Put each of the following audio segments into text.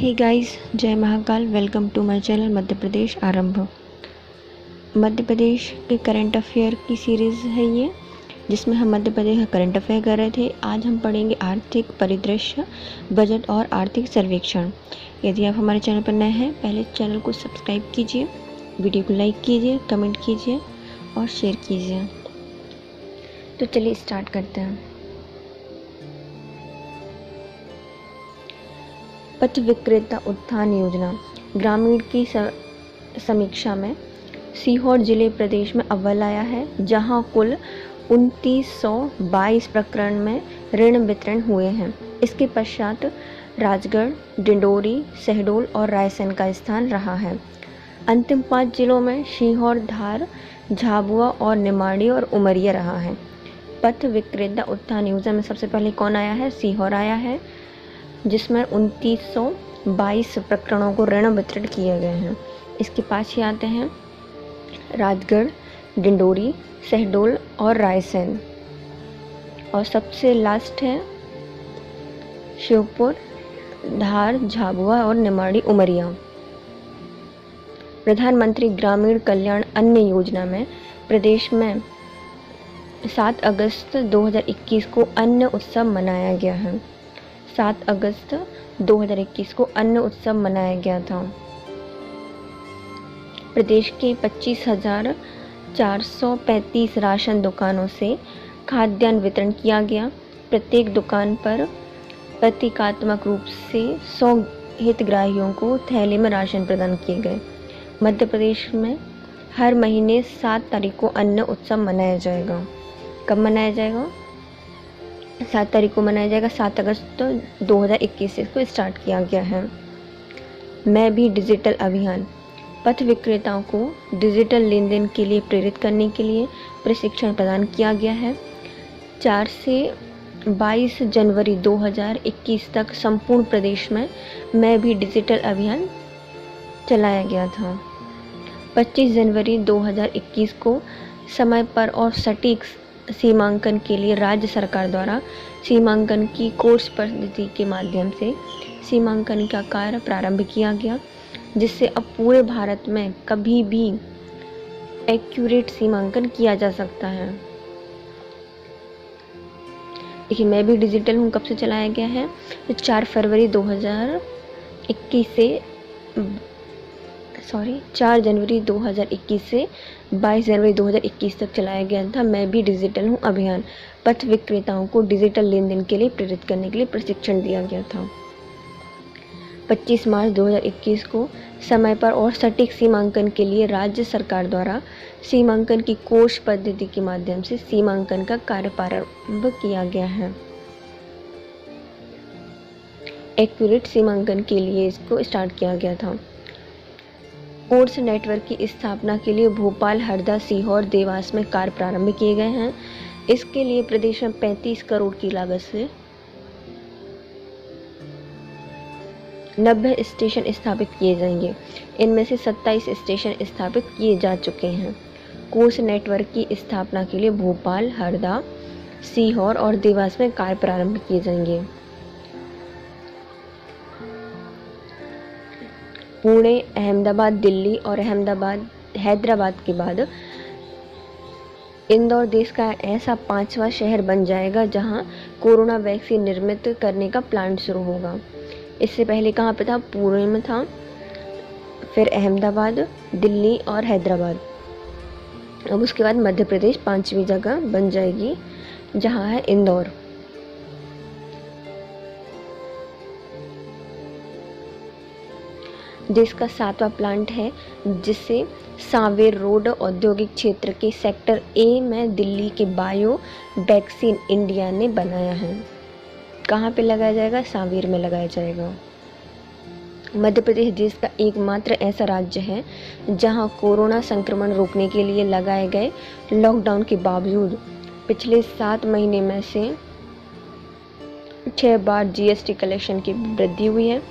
हे guys, जय Mahakal. Welcome to my channel Madhya Pradesh Aarambh. Madhya प्रदेश के current affair की सीरीज़ है ये, जिसमें हम मध्य प्रदेश का करंट अफेयर कर रहे थे। आज हम पढ़ेंगे आर्थिक परिदृश्य, बजट और आर्थिक सर्वेक्षण। यदि आप हमारे चैनल पर नए हैं, पहले चैनल को सब्सक्राइब कीजिए, वीडियो को लाइक कीजिए, कमेंट कीजिए और शेयर कीजिए। तो चलिए स्टार्ट करते हैं। पथ विक्रेता उत्थान योजना ग्रामीण की समीक्षा में सीहोर जिले प्रदेश में अव्वल आया है, जहां कुल 2922 प्रकरण में ऋण वितरण हुए हैं। इसके पश्चात राजगढ़, डिंडोरी, शहडोल और रायसेन का स्थान रहा है। अंतिम 5 जिलों में सीहोर, धार, झाबुआ और निमाड़ी और उमरिया रहा है। पथ विक्रेता उत्थान योजना में सबसे पहले कौन आया है? सीहोर आया है, जिसमें 2922 प्रकरणों को ऋण वितरण किए गए हैं। इसके पाछे आते हैं राजगढ़, डिंडोरी, शहडोल और रायसेन, और सबसे लास्ट है शिवपुर, धार, झाबुआ और निमाड़ी, उमरिया। प्रधानमंत्री ग्रामीण कल्याण अन्न योजना में प्रदेश में 7 अगस्त 2021 को अन्न उत्सव मनाया गया है। 7 अगस्त 2021 को अन्न उत्सव मनाया गया था। प्रदेश के 25,435 राशन दुकानों से खाद्यान्न वितरण किया गया। प्रत्येक दुकान पर प्रतीकात्मक रूप से 100 हितग्राहियों को थैले में राशन प्रदान किए गए। मध्य प्रदेश में हर महीने 7 तारीख को अन्न उत्सव मनाया जाएगा। कब मनाया जाएगा? 7 तारीख को मनाया जाएगा। 7 अगस्त 2021 से इसको स्टार्ट किया गया है। मैं भी डिजिटल अभियान पथ विक्रेताओं को डिजिटल लेन देन के लिए प्रेरित करने के लिए प्रशिक्षण प्रदान किया गया है। 4 से 22 जनवरी 2021 तक संपूर्ण प्रदेश में मैं भी डिजिटल अभियान चलाया गया था। 25 जनवरी 2021 को समय पर और सटीक सीमांकन के लिए राज्य सरकार द्वारा सीमांकन की कोर्स पद्धति के माध्यम से सीमांकन का कार्य प्रारंभ किया गया, जिससे अब पूरे भारत में कभी भी एक्यूरेट सीमांकन किया जा सकता है। देखिए, मैं भी डिजिटल हूँ कब से चलाया गया है? तो 4 जनवरी 2021 से 22 जनवरी 2021 तक चलाया गया था। मैं भी डिजिटल हूँ अभियान पथ विक्रेताओं को डिजिटल लेन देन के लिए प्रेरित करने के लिए प्रशिक्षण दिया गया था। 25 मार्च 2021 को समय पर और सटीक सीमांकन के लिए राज्य सरकार द्वारा सीमांकन की कोर्स पद्धति के माध्यम से सीमांकन का कार्य प्रारंभ किया गया है। एक्यूरेट सीमांकन के लिए इसको स्टार्ट किया गया था। कोर्स नेटवर्क की स्थापना के लिए भोपाल, हरदा, सीहोर, देवास में कार्य प्रारंभ किए गए हैं। इसके लिए प्रदेश में 35 करोड़ की लागत से 90 स्टेशन स्थापित किए जाएंगे। इनमें से 27 स्टेशन स्थापित किए जा चुके हैं। कोर्स नेटवर्क की स्थापना के लिए भोपाल, हरदा, सीहोर और देवास में कार्य प्रारंभ किए जाएंगे। पुणे, अहमदाबाद, दिल्ली और हैदराबाद के बाद इंदौर देश का ऐसा 5वां शहर बन जाएगा जहां कोरोना वैक्सीन निर्मित करने का प्लांट शुरू होगा। इससे पहले कहाँ पे था? पुणे में था, फिर अहमदाबाद, दिल्ली और हैदराबाद। अब उसके बाद मध्य प्रदेश 5वीं जगह बन जाएगी, जहां है इंदौर। देश का 7वां प्लांट है, जिसे सांवेर रोड औद्योगिक क्षेत्र के सेक्टर ए में दिल्ली के बायो वैक्सीन इंडिया ने बनाया है। कहाँ पे लगाया जाएगा? सांवेर में लगाया जाएगा। मध्य प्रदेश देश का एकमात्र ऐसा राज्य है जहां कोरोना संक्रमण रोकने के लिए लगाए गए लॉकडाउन के बावजूद पिछले 7 महीने में से 6 बार जीएसटी कलेक्शन की वृद्धि हुई है।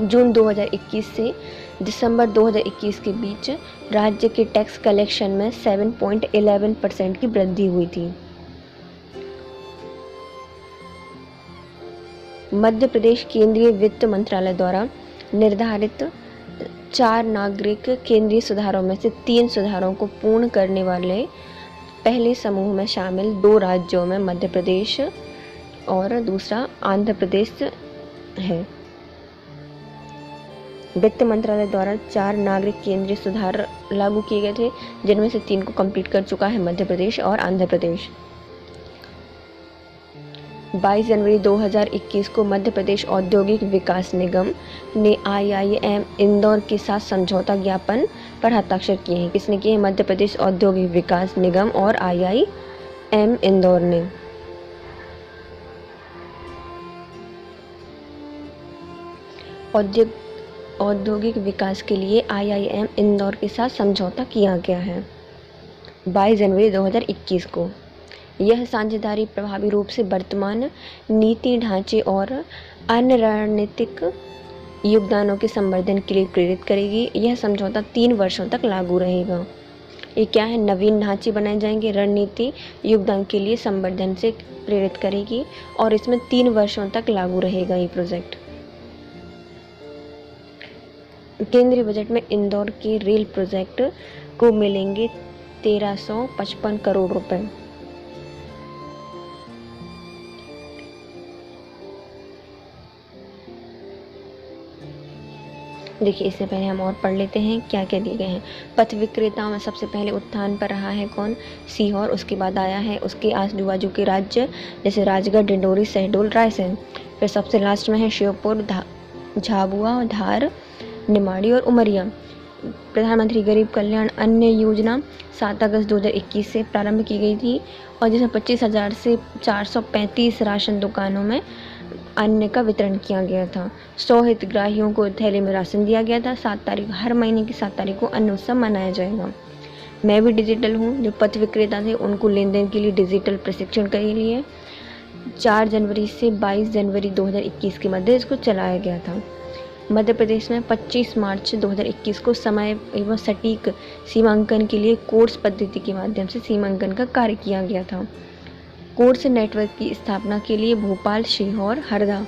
जून 2021 से दिसंबर 2021 के बीच राज्य के टैक्स कलेक्शन में 7.11% की वृद्धि हुई थी। मध्य प्रदेश केंद्रीय वित्त मंत्रालय द्वारा निर्धारित 4 नागरिक केंद्रीय सुधारों में से 3 सुधारों को पूर्ण करने वाले पहले समूह में शामिल 2 राज्यों में मध्य प्रदेश और दूसरा आंध्र प्रदेश है। वित्त मंत्रालय द्वारा 4 नागरिक केंद्रीय सुधार लागू किए गए थे, जिनमें से 3 को कंप्लीट कर चुका है मध्य प्रदेश और आंध्र प्रदेश। 22 जनवरी 2021 को मध्य प्रदेश औद्योगिक विकास निगम ने IIM इंदौर के साथ समझौता ज्ञापन पर हस्ताक्षर किए हैं। किसने किए हैं? मध्य प्रदेश औद्योगिक विकास निगम और IIM इंदौर ने। औद्योगिक विकास के लिए IIM इंदौर के साथ समझौता किया गया है 22 जनवरी 2021 को। यह साझेदारी प्रभावी रूप से वर्तमान नीति ढांचे और अन्य रणनीतिक योगदानों के संवर्धन के लिए प्रेरित करेगी। यह समझौता 3 वर्षों तक लागू रहेगा। ये क्या है? नवीन ढांचे बनाए जाएंगे, रणनीति योगदान के लिए संवर्धन से प्रेरित करेगी और इसमें 3 वर्षों तक लागू रहेगा ये प्रोजेक्ट। केंद्रीय बजट में इंदौर के रेल प्रोजेक्ट को मिलेंगे 1355 करोड़ रुपए। देखिए, इससे पहले हम और पढ़ लेते हैं क्या क्या दिए गए हैं। पथ विक्रेताओं में सबसे पहले उत्थान पर रहा है कौन? सीहोर। उसके बाद आया है उसके आजू बाजू के राज्य जैसे राजगढ़, डिंडोरी, शहडोल, रायसेन। फिर सबसे लास्ट में है श्योपुर, झाबुआ, धार, निमाड़ी और उमरिया। प्रधानमंत्री गरीब कल्याण अन्न योजना 7 अगस्त 2021 से प्रारंभ की गई थी और जिसमें 25,000 से 435 राशन दुकानों में अन्न का वितरण किया गया था। 100 हितग्राहियों को थैले में राशन दिया गया था। 7 तारीख हर महीने की 7 तारीख को अन्न उत्सव मनाया जाएगा। मैं भी डिजिटल हूँ। जो पथ विक्रेता थे उनको लेन देन के लिए डिजिटल प्रशिक्षण के लिए 4 जनवरी से 22 जनवरी 2021 के मध्य इसको चलाया गया था। मध्य प्रदेश में 25 मार्च 2021 को समय एवं सटीक सीमांकन के लिए कोर्स पद्धति के माध्यम से सीमांकन का कार्य किया गया था। कोर्स नेटवर्क की स्थापना के लिए भोपाल, सीहोर, हरदा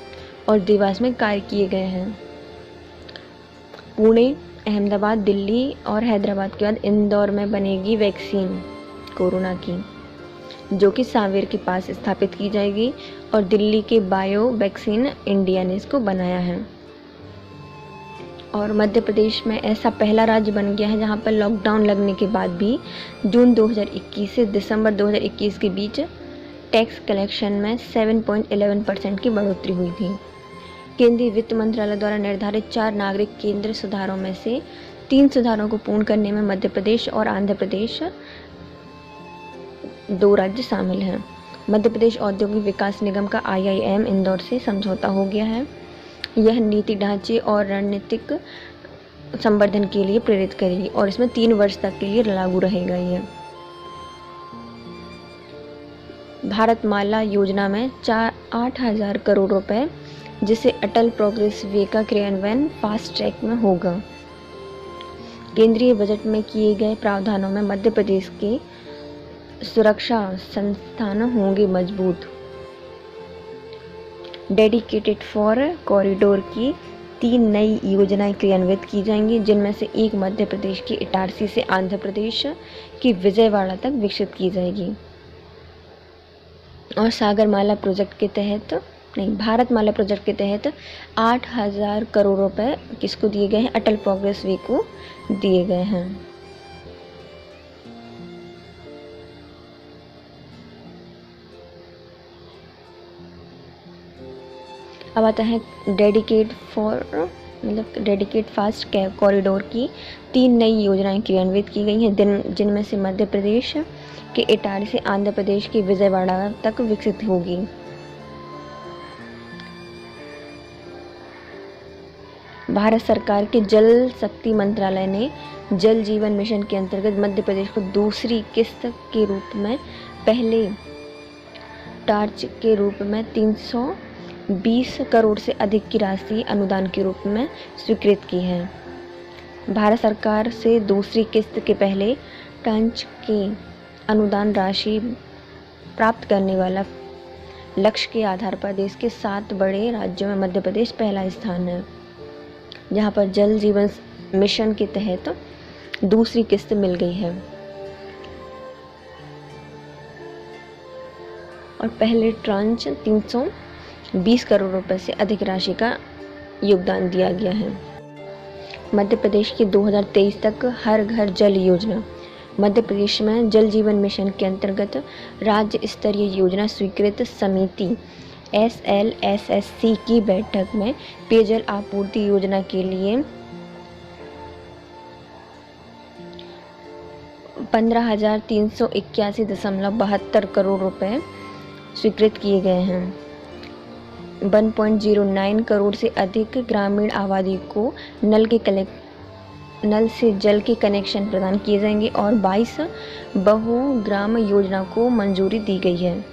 और देवास में कार्य किए गए हैं। पुणे, अहमदाबाद, दिल्ली और हैदराबाद के बाद इंदौर में बनेगी वैक्सीन कोरोना की, जो कि सांवेर के पास स्थापित की जाएगी और दिल्ली के बायो वैक्सीन इंडिया ने इसको बनाया है। और मध्य प्रदेश में ऐसा पहला राज्य बन गया है जहां पर लॉकडाउन लगने के बाद भी जून 2021 से दिसंबर 2021 के बीच टैक्स कलेक्शन में 7.11% की बढ़ोतरी हुई थी। केंद्रीय वित्त मंत्रालय द्वारा निर्धारित 4 नागरिक केंद्र सुधारों में से 3 सुधारों को पूर्ण करने में मध्य प्रदेश और आंध्र प्रदेश 2 राज्य शामिल हैं। मध्य प्रदेश औद्योगिक विकास निगम का IIM इंदौर से समझौता हो गया है। यह नीति ढांचे और रणनीतिक संवर्धन के लिए प्रेरित करेगी और इसमें 3 वर्ष तक के लिए लागू रहेगा। यह भारतमाला योजना में 8,000 करोड़ रुपए, जिसे अटल प्रोग्रेस वे का क्रियान्वयन फास्ट ट्रैक में होगा। केंद्रीय बजट में किए गए प्रावधानों में मध्य प्रदेश के सुरक्षा संस्थान होंगे मजबूत। डेडिकेटेड फॉर कॉरिडोर की 3 नई योजनाएं क्रियान्वित की जाएंगी, जिनमें से एक मध्य प्रदेश की इटारसी से आंध्र प्रदेश की विजयवाड़ा तक विकसित की जाएगी। और सागरमाला प्रोजेक्ट के तहत भारतमाला प्रोजेक्ट के तहत 8,000 करोड़ रुपए किसको दिए गए हैं? अटल प्रोग्रेस वे को दिए गए हैं। अब आता है डेडिकेट फास्ट कॉरिडोर की 3 नई योजनाएं क्रियान्वित की गई हैं, जिनमें से मध्य प्रदेश के इटारसी से आंध्र प्रदेश की विजयवाड़ा तक विकसित होगी। भारत सरकार के जल शक्ति मंत्रालय ने जल जीवन मिशन के अंतर्गत मध्य प्रदेश को दूसरी किस्त के रूप में पहले टार्च के रूप में 320 करोड़ से अधिक की राशि अनुदान के रूप में स्वीकृत की है। भारत सरकार से दूसरी किस्त के पहले टार्च के अनुदान राशि प्राप्त करने वाला लक्ष्य के आधार पर देश के 7 बड़े राज्यों में मध्य प्रदेश पहला स्थान है, जहां पर जल जीवन मिशन के तहत दूसरी किस्त मिल गई है और पहले ट्रांच 320 करोड़ रुपए से अधिक राशि का योगदान दिया गया है। मध्य प्रदेश की 2023 तक हर घर जल योजना। मध्य प्रदेश में जल जीवन मिशन के अंतर्गत राज्य स्तरीय योजना स्वीकृत समिति SLSSC की बैठक में पेयजल आपूर्ति योजना के लिए 15,381.72 करोड़ रुपए स्वीकृत किए गए हैं। 1.09 करोड़ से अधिक ग्रामीण आबादी को नल से जल के कनेक्शन प्रदान किए जाएंगे और 22 बहुग्राम योजना को मंजूरी दी गई है।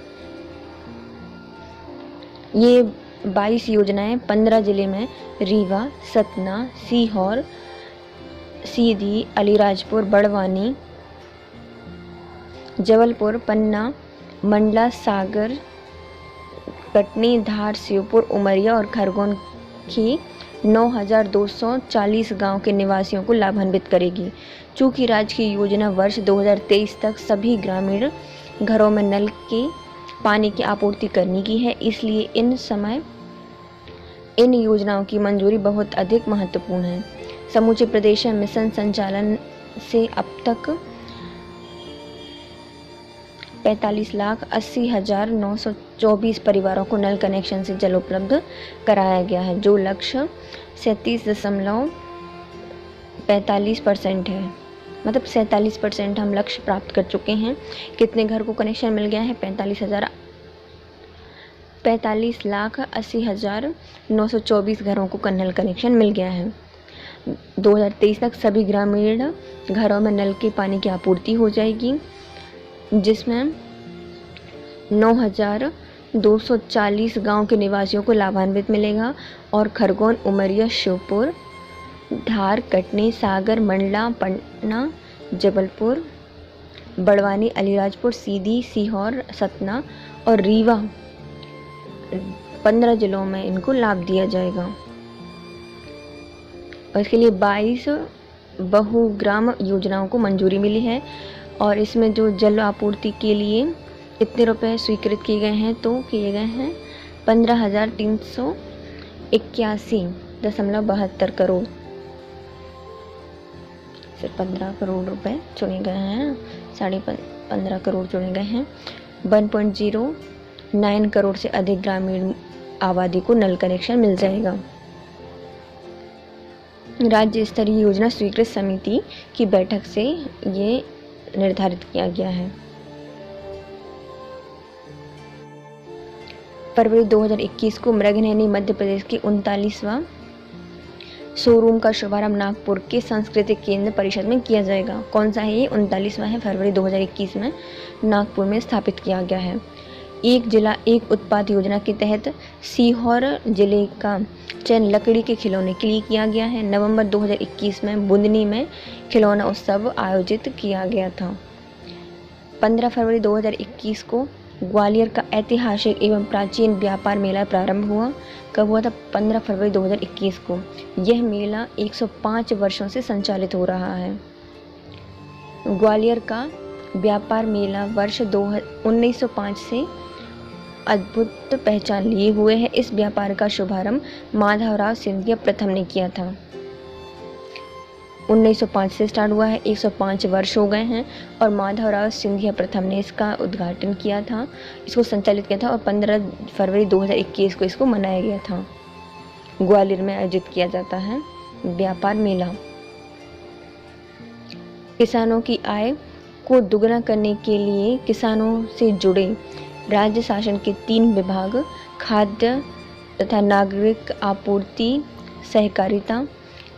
ये 22 योजनाएं 15 जिले में रीवा, सतना, सीहोर, सीधी, अलीराजपुर, बड़वानी, जबलपुर, पन्ना, मंडला, सागर, कटनी, धार, श्योपुर, उमरिया और खरगोन की 9,240 गांव के निवासियों को लाभान्वित करेगी। चूँकि राज्य की योजना वर्ष 2023 तक सभी ग्रामीण घरों में नल के पानी की आपूर्ति करने की है, इसलिए इन योजनाओं की मंजूरी बहुत अधिक महत्वपूर्ण है। समूचे प्रदेश में मिशन संचालन से अब तक 45,80,924 परिवारों को नल कनेक्शन से जल उपलब्ध कराया गया है, जो लक्ष्य 37.45% है। मतलब 47% हम लक्ष्य प्राप्त कर चुके हैं। कितने घर को कनेक्शन मिल गया है? 45,80,924 घरों को नल कनेक्शन मिल गया है। 2023 तक सभी ग्रामीण घरों में नल के पानी की आपूर्ति हो जाएगी, जिसमें 9,240 गांव के निवासियों को लाभान्वित मिलेगा और खरगोन, उमरिया, श्योपुर, धार, कटनी, सागर, मंडला, पन्ना, जबलपुर, बड़वानी, अलीराजपुर, सीधी, सीहोर, सतना और रीवा 15 जिलों में इनको लाभ दिया जाएगा। और इसके लिए 22 बहुग्राम योजनाओं को मंजूरी मिली है और इसमें जो जल आपूर्ति के लिए कितने रुपए स्वीकृत किए गए हैं, तो किए गए हैं 15,381.72 करोड़। सिर्फ 15 करोड़ रुपए चुने गए हैं, 15.5 करोड़ चुने गए हैं। 1.09 करोड़ से अधिक ग्रामीण आबादी को नल कनेक्शन मिल जाएगा। राज्य स्तरीय योजना स्वीकृत समिति की बैठक से ये निर्धारित किया गया है। फरवरी 2021 को मृगनयनी मध्य प्रदेश के 39वां शोरूम का शुभारंभ नागपुर के सांस्कृतिक केंद्र परिषद में किया जाएगा। कौन सा है ये? 39वां है। फरवरी 2021 में नागपुर में स्थापित किया गया है। एक जिला एक उत्पाद योजना के तहत सीहोर जिले का चयन लकड़ी के खिलौने के लिए किया गया है। नवंबर 2021 में बुंदनी में खिलौना उत्सव आयोजित किया गया था। 15 फरवरी 2021 को ग्वालियर का ऐतिहासिक एवं प्राचीन व्यापार मेला प्रारंभ हुआ। कब हुआ था? 15 फरवरी 2021 को। यह मेला 105 वर्षों से संचालित हो रहा है। ग्वालियर का व्यापार मेला वर्ष 1905 से अद्भुत पहचान लिए हुए है। इस व्यापार का शुभारंभ माधवराव सिंधिया प्रथम ने किया था। 1905 से स्टार्ट हुआ है, 105 वर्ष हो गए हैं और माधवराव सिंधिया प्रथम ने इसका उद्घाटन किया था, इसको संचालित किया था और 15 फरवरी 2021 को इसको मनाया गया था। ग्वालियर में आयोजित किया जाता है व्यापार मेला। किसानों की आय को दुगना करने के लिए किसानों से जुड़े राज्य शासन के 3 विभाग खाद्य तथा नागरिक आपूर्ति, सहकारिता,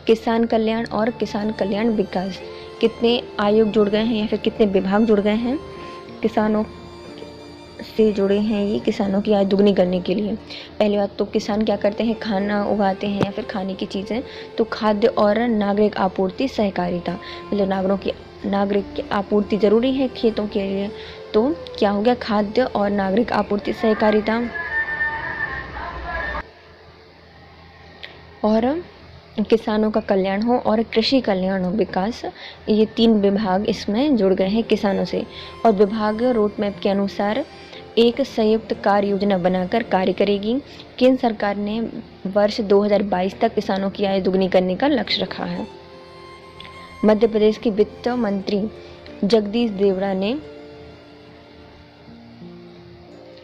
किसान कल्याण और किसान कल्याण विकास, कितने आयोग जुड़ गए हैं या फिर कितने विभाग जुड़ गए हैं किसानों से जुड़े हैं ये किसानों की आय दुगनी करने के लिए। पहली बात तो किसान क्या करते हैं? खाना उगाते हैं या फिर खाने की चीज़ें। तो खाद्य और नागरिक आपूर्ति, सहकारिता, मतलब नागरिक की आपूर्ति ज़रूरी है खेतों के लिए, तो क्या हो गया, खाद्य और नागरिक आपूर्ति सहकारिता और किसानों का कल्याण हो और कृषि कल्याण हो विकास, ये 3 विभाग इसमें जुड़ गए हैं किसानों से। और विभाग रोड मैप के अनुसार एक संयुक्त कार्य योजना बनाकर कार्य करेगी। केंद्र सरकार ने वर्ष 2022 तक किसानों की आय दुगनी करने का लक्ष्य रखा है। मध्य प्रदेश के वित्त मंत्री जगदीश देवड़ा ने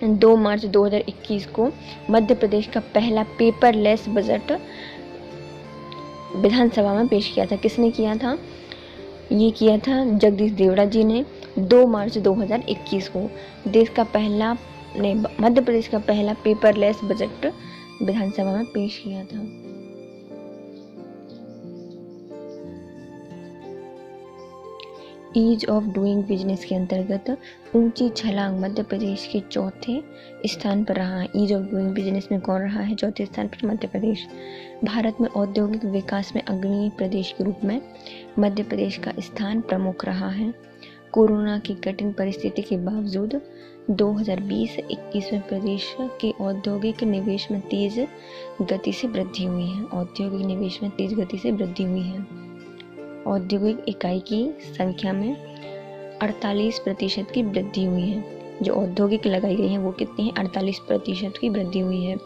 2 मार्च 2021 को मध्य प्रदेश का पहला पेपरलेस बजट विधानसभा में पेश किया था। किसने किया था? ये किया था जगदीश देवड़ा जी ने 2 मार्च 2021 को। मध्य प्रदेश का पहला पेपरलेस बजट विधानसभा में पेश किया था। ईज ऑफ डूइंग बिजनेस के अंतर्गत ऊंची छलांग मध्य प्रदेश के चौथे स्थान पर रहा है। ईज ऑफ डूइंग बिजनेस में कौन रहा है? चौथे स्थान पर मध्य प्रदेश। भारत में औद्योगिक विकास में अग्रणी प्रदेश के रूप में मध्य प्रदेश का स्थान प्रमुख रहा है। कोरोना की कठिन परिस्थिति के बावजूद 2020-21 में प्रदेश के औद्योगिक निवेश में तेज गति से वृद्धि हुई है। औद्योगिक निवेश में तेज गति से वृद्धि हुई है। औद्योगिक इकाई की संख्या में 48% की वृद्धि हुई है। जो औद्योगिक लगाई गई है वो कितनी है? 48% की वृद्धि हुई है।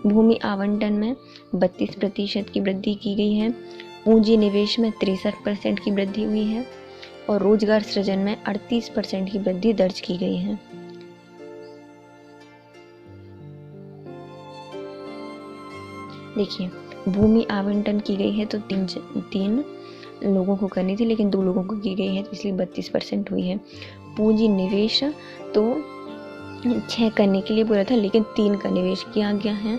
भूमि आवंटन में 32% की वृद्धि की गई है। पूंजी निवेश में 63% की वृद्धि हुई है और रोजगार सृजन में 38% की वृद्धि दर्ज की गई है। देखिए, भूमि आवंटन की गई है तो तीन लोगों को करनी थी, लेकिन 2 लोगों को की गई है, तो इसलिए 32% हुई है। पूंजी निवेश तो 6 करने के लिए बोला था, लेकिन 3 का निवेश किया गया है,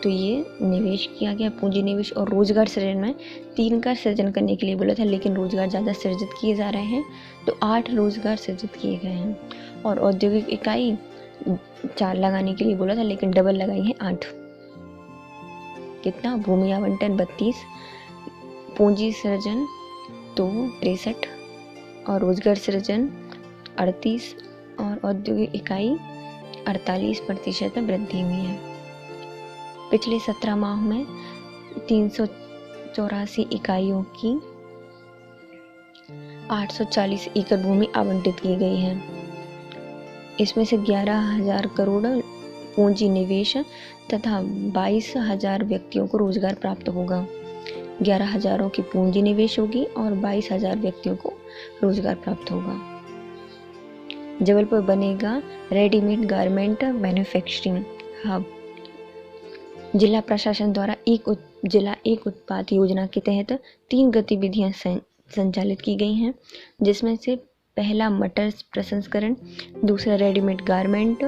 तो ये निवेश किया गया पूंजी निवेश। और रोजगार सृजन में 3 का सृजन करने के लिए बोला था, लेकिन रोजगार ज़्यादा सृजित किए जा रहे हैं, तो 8 रोजगार सृजित किए गए हैं। और औद्योगिक इकाई 4 लगाने के लिए बोला था, लेकिन डबल लगाई है 8। कितना? भूमि आवंटन 32, पूंजी सृजन तो 63 और रोजगार सृजन 38 और औद्योगिक इकाई 48% में वृद्धि हुई है। पिछले 17 माह में 384 इकाइयों की 840 एकड़ भूमि आवंटित की गई है। इसमें से 11,000 करोड़ पूंजी निवेश तथा 22,000 व्यक्तियों को रोजगार प्राप्त होगा। 11,000 की पूंजी निवेश होगी और 22,000 व्यक्तियों को रोजगार प्राप्त होगा। जबलपुर बनेगा रेडीमेड गारमेंट मैन्युफैक्चरिंग हब। जिला प्रशासन द्वारा जिला एक उत्पाद योजना के तहत 3 गतिविधियां संचालित की गई हैं, जिसमें से पहला मटर प्रसंस्करण, दूसरा रेडीमेड गारमेंट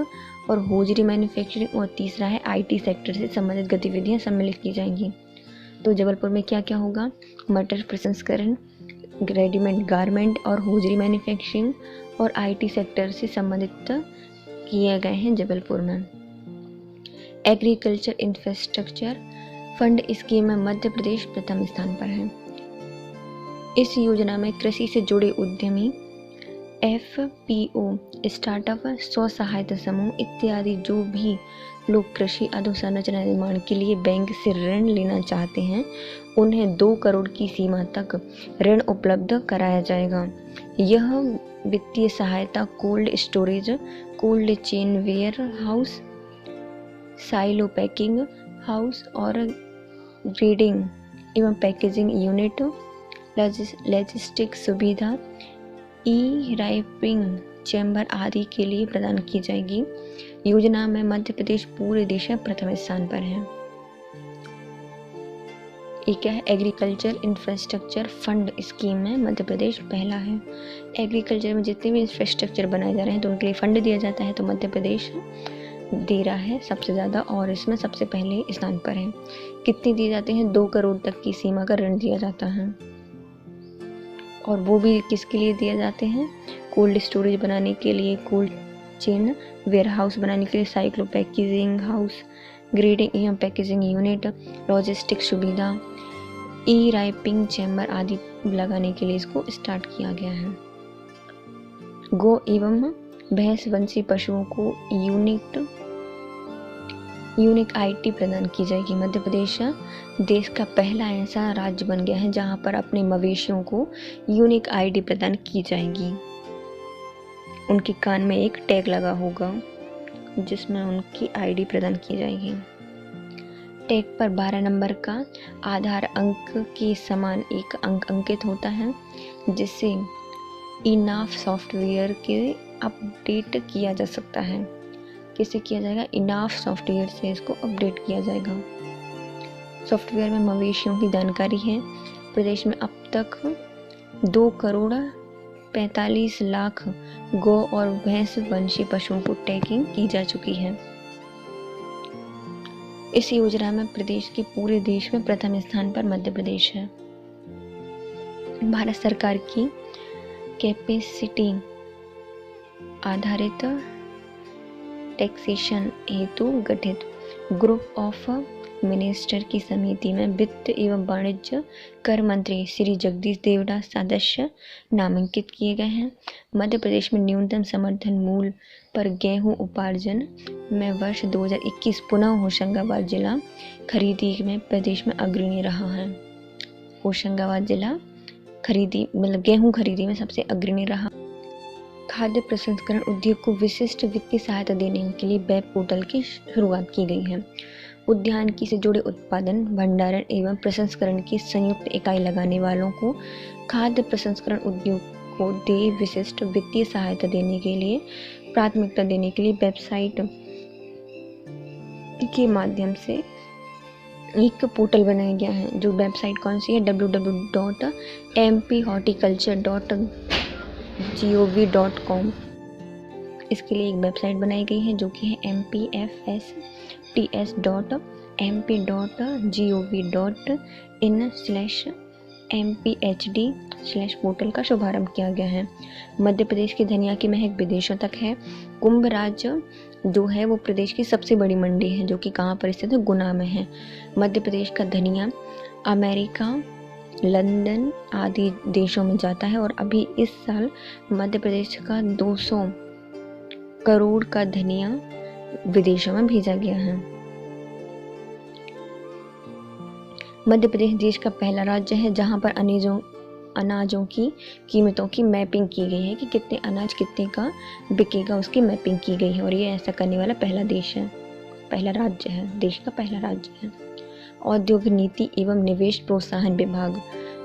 और होजरी मैन्युफैक्चरिंग और तीसरा है IT सेक्टर से संबंधित गतिविधियां सम्मिलित की जाएंगी। तो जबलपुर में क्या क्या होगा? मटर प्रसंस्करण, रेडीमेड गारमेंट और होजरी मैन्युफैक्चरिंग और IT सेक्टर से संबंधित किए गए हैं जबलपुर में। एग्रीकल्चर इंफ्रास्ट्रक्चर फंड स्कीम में मध्य प्रदेश प्रथम स्थान पर है। इस योजना में कृषि से जुड़े उद्यमी, FPO, स्टार्टअप, स्व सहायता समूह इत्यादि जो भी लोग कृषि अधोसंरचना निर्माण के लिए बैंक से ऋण लेना चाहते हैं, उन्हें 2 करोड़ की सीमा तक ऋण उपलब्ध कराया जाएगा। यह वित्तीय सहायता cold storage, cold chain warehouse, silo packing house और ग्रेडिंग एवं पैकेजिंग यूनिट, लॉजिस्टिक सुविधा, राइपिंग चैम्बर आदि के लिए प्रदान की जाएगी। योजना में मध्य प्रदेश पूरे देश में प्रथम स्थान पर है। एक है एग्रीकल्चर इंफ्रास्ट्रक्चर फंड स्कीम में मध्य प्रदेश पहला है। एग्रीकल्चर में जितने भी इंफ्रास्ट्रक्चर बनाए जा रहे हैं तो उनके लिए फंड दिया जाता है, तो मध्य प्रदेश दे रहा है सबसे ज़्यादा और इसमें सबसे पहले स्थान पर है। कितने दिए जाते हैं? 2 करोड़ तक की सीमा का ऋण दिया जाता है और वो भी किसके लिए दिए जाते हैं? कोल्ड स्टोरेज बनाने के लिए, कोल्ड चेन वेयर हाउस बनाने के लिए, साइक्लो पैकेजिंग हाउस, ग्रेडिंग एवं पैकेजिंग यूनिट, लॉजिस्टिक सुविधा, राइपिंग चैम्बर आदि लगाने के लिए इसको स्टार्ट किया गया है। गो एवं भैंस वंशी पशुओं को यूनिक आईडी प्रदान की जाएगी। मध्य प्रदेश देश का पहला ऐसा राज्य बन गया है जहां पर अपने मवेशियों को यूनिक आईडी प्रदान की जाएगी। उनके कान में एक टैग लगा होगा जिसमें उनकी आईडी प्रदान की जाएगी। टैग पर 12 नंबर का आधार अंक के समान एक अंक अंकित होता है, जिसे इनाफ सॉफ्टवेयर के अपडेट किया जा सकता है। किसे किया जाएगा? इनाफ सॉफ्टवेयर से इसको अपडेट किया जाएगा। सॉफ्टवेयर में मवेशियों की जानकारी है। प्रदेश में अब तक 2,45,00,000 गौ और भैंस वंशी पशुओं को टैगिंग की जा चुकी है। इस योजना में प्रदेश के पूरे देश में प्रथम स्थान पर मध्य प्रदेश है। भारत सरकार की कैपेसिटी आधारित टैक्सेशन हेतु गठित ग्रुप ऑफ मिनिस्टर की समिति में वित्त एवं वाणिज्य कर मंत्री श्री जगदीश देवड़ा सदस्य नामांकित किए गए हैं। मध्य प्रदेश में न्यूनतम समर्थन मूल्य पर गेहूं उपार्जन में वर्ष 2021 पुनः होशंगाबाद जिला खरीदी में प्रदेश में अग्रणी रहा है। होशंगाबाद जिला गेहूं खरीदी में सबसे अग्रणी रहा। खाद्य प्रसंस्करण उद्योग को विशिष्ट वित्तीय सहायता देने के लिए वेब पोर्टल की शुरुआत की गई है। उद्यानिकी से जुड़े उत्पादन, भंडारण एवं प्रसंस्करण की संयुक्त इकाई लगाने वालों को खाद्य प्रसंस्करण उद्योग को विशिष्ट वित्तीय सहायता देने के लिए प्राथमिकता देने के लिए वेबसाइट के माध्यम से एक पोर्टल बनाया गया है। जो वेबसाइट कौन सी है? www.mpHorticulture.gov.com। इसके लिए एक वेबसाइट बनाई गई है जो कि है mpfsts.mp.gov.in/mphd/पोर्टल का शुभारंभ किया गया है। मध्य प्रदेश की धनिया की महक विदेशों तक है। कुंभ राज्य जो है वो प्रदेश की सबसे बड़ी मंडी है, जो कि कहाँ पर स्थित है? गुना में है। मध्य प्रदेश का धनिया अमेरिका, लंदन आदि देशों में जाता है और अभी इस साल मध्य प्रदेश का 200 करोड़ का धनिया विदेशों में भेजा गया है। मध्य प्रदेश देश का पहला राज्य है जहां पर अनाजों की कीमतों की मैपिंग की गई है कि कितने अनाज कितने का बिकेगा, उसकी मैपिंग की गई है और ये ऐसा करने वाला पहला राज्य है, देश का पहला राज्य है। औद्योगिक नीति एवं निवेश प्रोत्साहन विभाग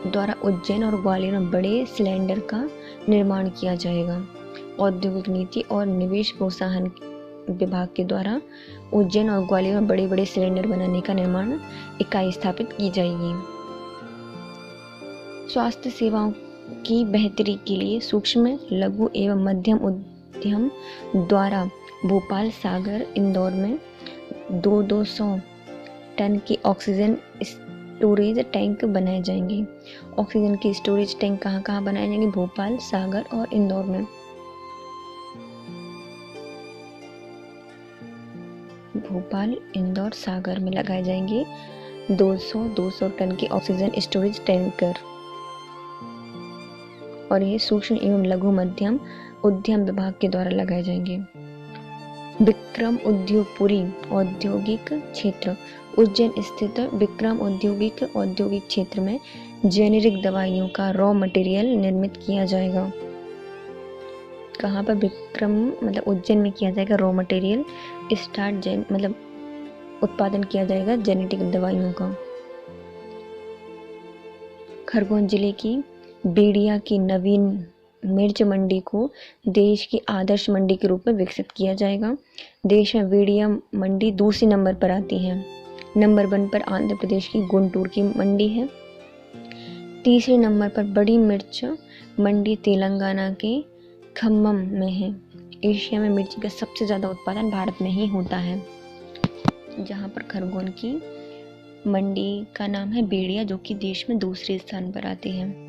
द्वारा उज्जैन और ग्वालियर में बड़े सिलेंडर का निर्माण किया जाएगा। औद्योगिक नीति और निवेश प्रोत्साहन विभाग के द्वारा उज्जैन और ग्वालियर में बड़े बड़े सिलेंडर बनाने का निर्माण इकाई स्थापित की जाएगी। स्वास्थ्य सेवाओं की बेहतरी के लिए सूक्ष्म, लघु एवं मध्यम उद्यम द्वारा भोपाल, सागर, इंदौर में 200 टन के ऑक्सीजन स्टोरेज टैंक बनाए जाएंगे। ऑक्सीजन के स्टोरेज टैंक कहाँ बनाए जाएंगे? भोपाल, सागर और इंदौर में। भोपाल, इंदौर, सागर में लगाए जाएंगे 200 टन के ऑक्सीजन स्टोरेज टैंकर और ये सूक्ष्म एवं लघु मध्यम उद्यम विभाग के द्वारा लगाए जाएंगे। विक्रम उद्योगपुरी औद्योगिक क्षेत्र उज्जैन स्थित विक्रम औद्योगिक क्षेत्र में जेनेरिक दवाइयों का रॉ मटेरियल निर्मित किया जाएगा। कहाँ पर? विक्रम उज्जैन में किया जाएगा रॉ मटेरियल उत्पादन किया जाएगा जेनेटिक दवाइयों का। खरगोन जिले की बेड़िया की नवीन मिर्च मंडी को देश की आदर्श मंडी के रूप में विकसित किया जाएगा। देश में बेड़िया मंडी दूसरे नंबर पर आती है। नंबर 1 पर आंध्र प्रदेश की गुंटूर की मंडी है। तीसरे नंबर पर बड़ी मिर्च मंडी तेलंगाना के खम्मम में है। एशिया में मिर्ची का सबसे ज़्यादा उत्पादन भारत में ही होता है, जहाँ पर खरगोन की मंडी का नाम है बेड़िया, जो कि देश में दूसरे स्थान पर आती है।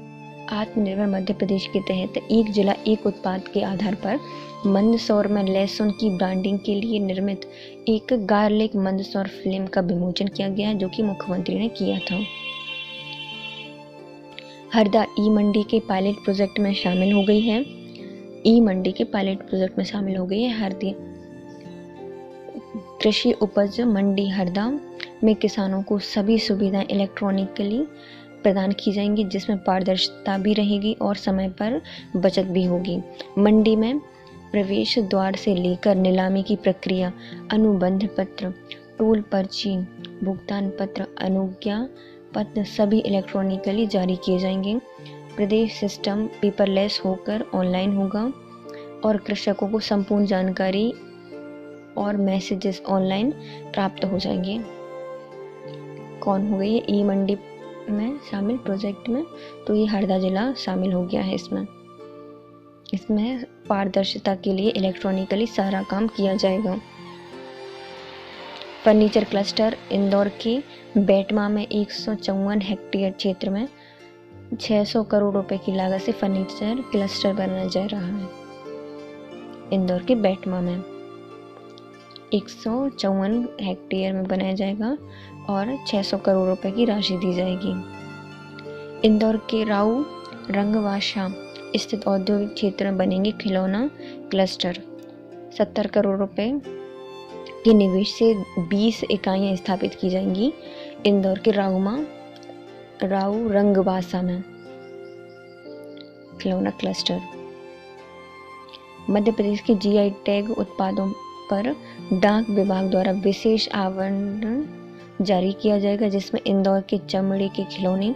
आत्मनिर्भर मध्य प्रदेश के तहत एक जिला एक उत्पाद के आधार पर मंदसौर में लहसुन की ब्रांडिंग के लिए निर्मित एक गार्लिक मंदसौर फिल्म का विमोचन किया गया है, जो कि मुख्यमंत्री ने किया था। हरदा ई मंडी के पायलट प्रोजेक्ट में शामिल हो गई है। ई मंडी के पायलट प्रोजेक्ट में शामिल हो गई है हरदी। कृषि उपज मंडी हरदा में किसानों को सभी सुविधाएं इलेक्ट्रॉनिकली प्रदान की जाएंगी, जिसमें पारदर्शिता भी रहेगी और समय पर बचत भी होगी। मंडी में प्रवेश द्वार से लेकर नीलामी की प्रक्रिया, अनुबंध पत्र, टोल पर्ची, भुगतान पत्र, अनुज्ञा पत्र सभी इलेक्ट्रॉनिकली जारी किए जाएंगे। प्रदेश सिस्टम पेपरलेस होकर ऑनलाइन होगा और कृषकों को संपूर्ण जानकारी और मैसेजेस ऑनलाइन प्राप्त हो जाएंगे। कौन हो गई है ई मंडी में शामिल प्रोजेक्ट में? तो ये हरदा जिला शामिल हो गया है इसमें पारदर्शिता के लिए इलेक्ट्रॉनिकली सारा काम किया जाएगा। फर्नीचर क्लस्टर इंदौर के बेटमा में 154 हेक्टेयर क्षेत्र में 600 करोड़ रुपए की लागत से फर्नीचर क्लस्टर बनाया जा रहा है। इंदौर के बेटमा में 154 हेक्टेयर में बनाया जाएगा और 600 करोड़ रुपए की राशि दी जाएगी। इंदौर के राऊ रंगवाशा स्थित औद्योगिक क्षेत्र में बनेंगे खिलौना क्लस्टर। 70 करोड़ रुपए के निवेश से 20 इकाइयां स्थापित की जाएंगी इंदौर के राऊ रंगवासा में खिलौना क्लस्टर। मध्य प्रदेश के जीआई टैग उत्पादों पर डाक विभाग द्वारा विशेष आवरण जारी किया जाएगा, जिसमें इंदौर के चमड़े के खिलौने,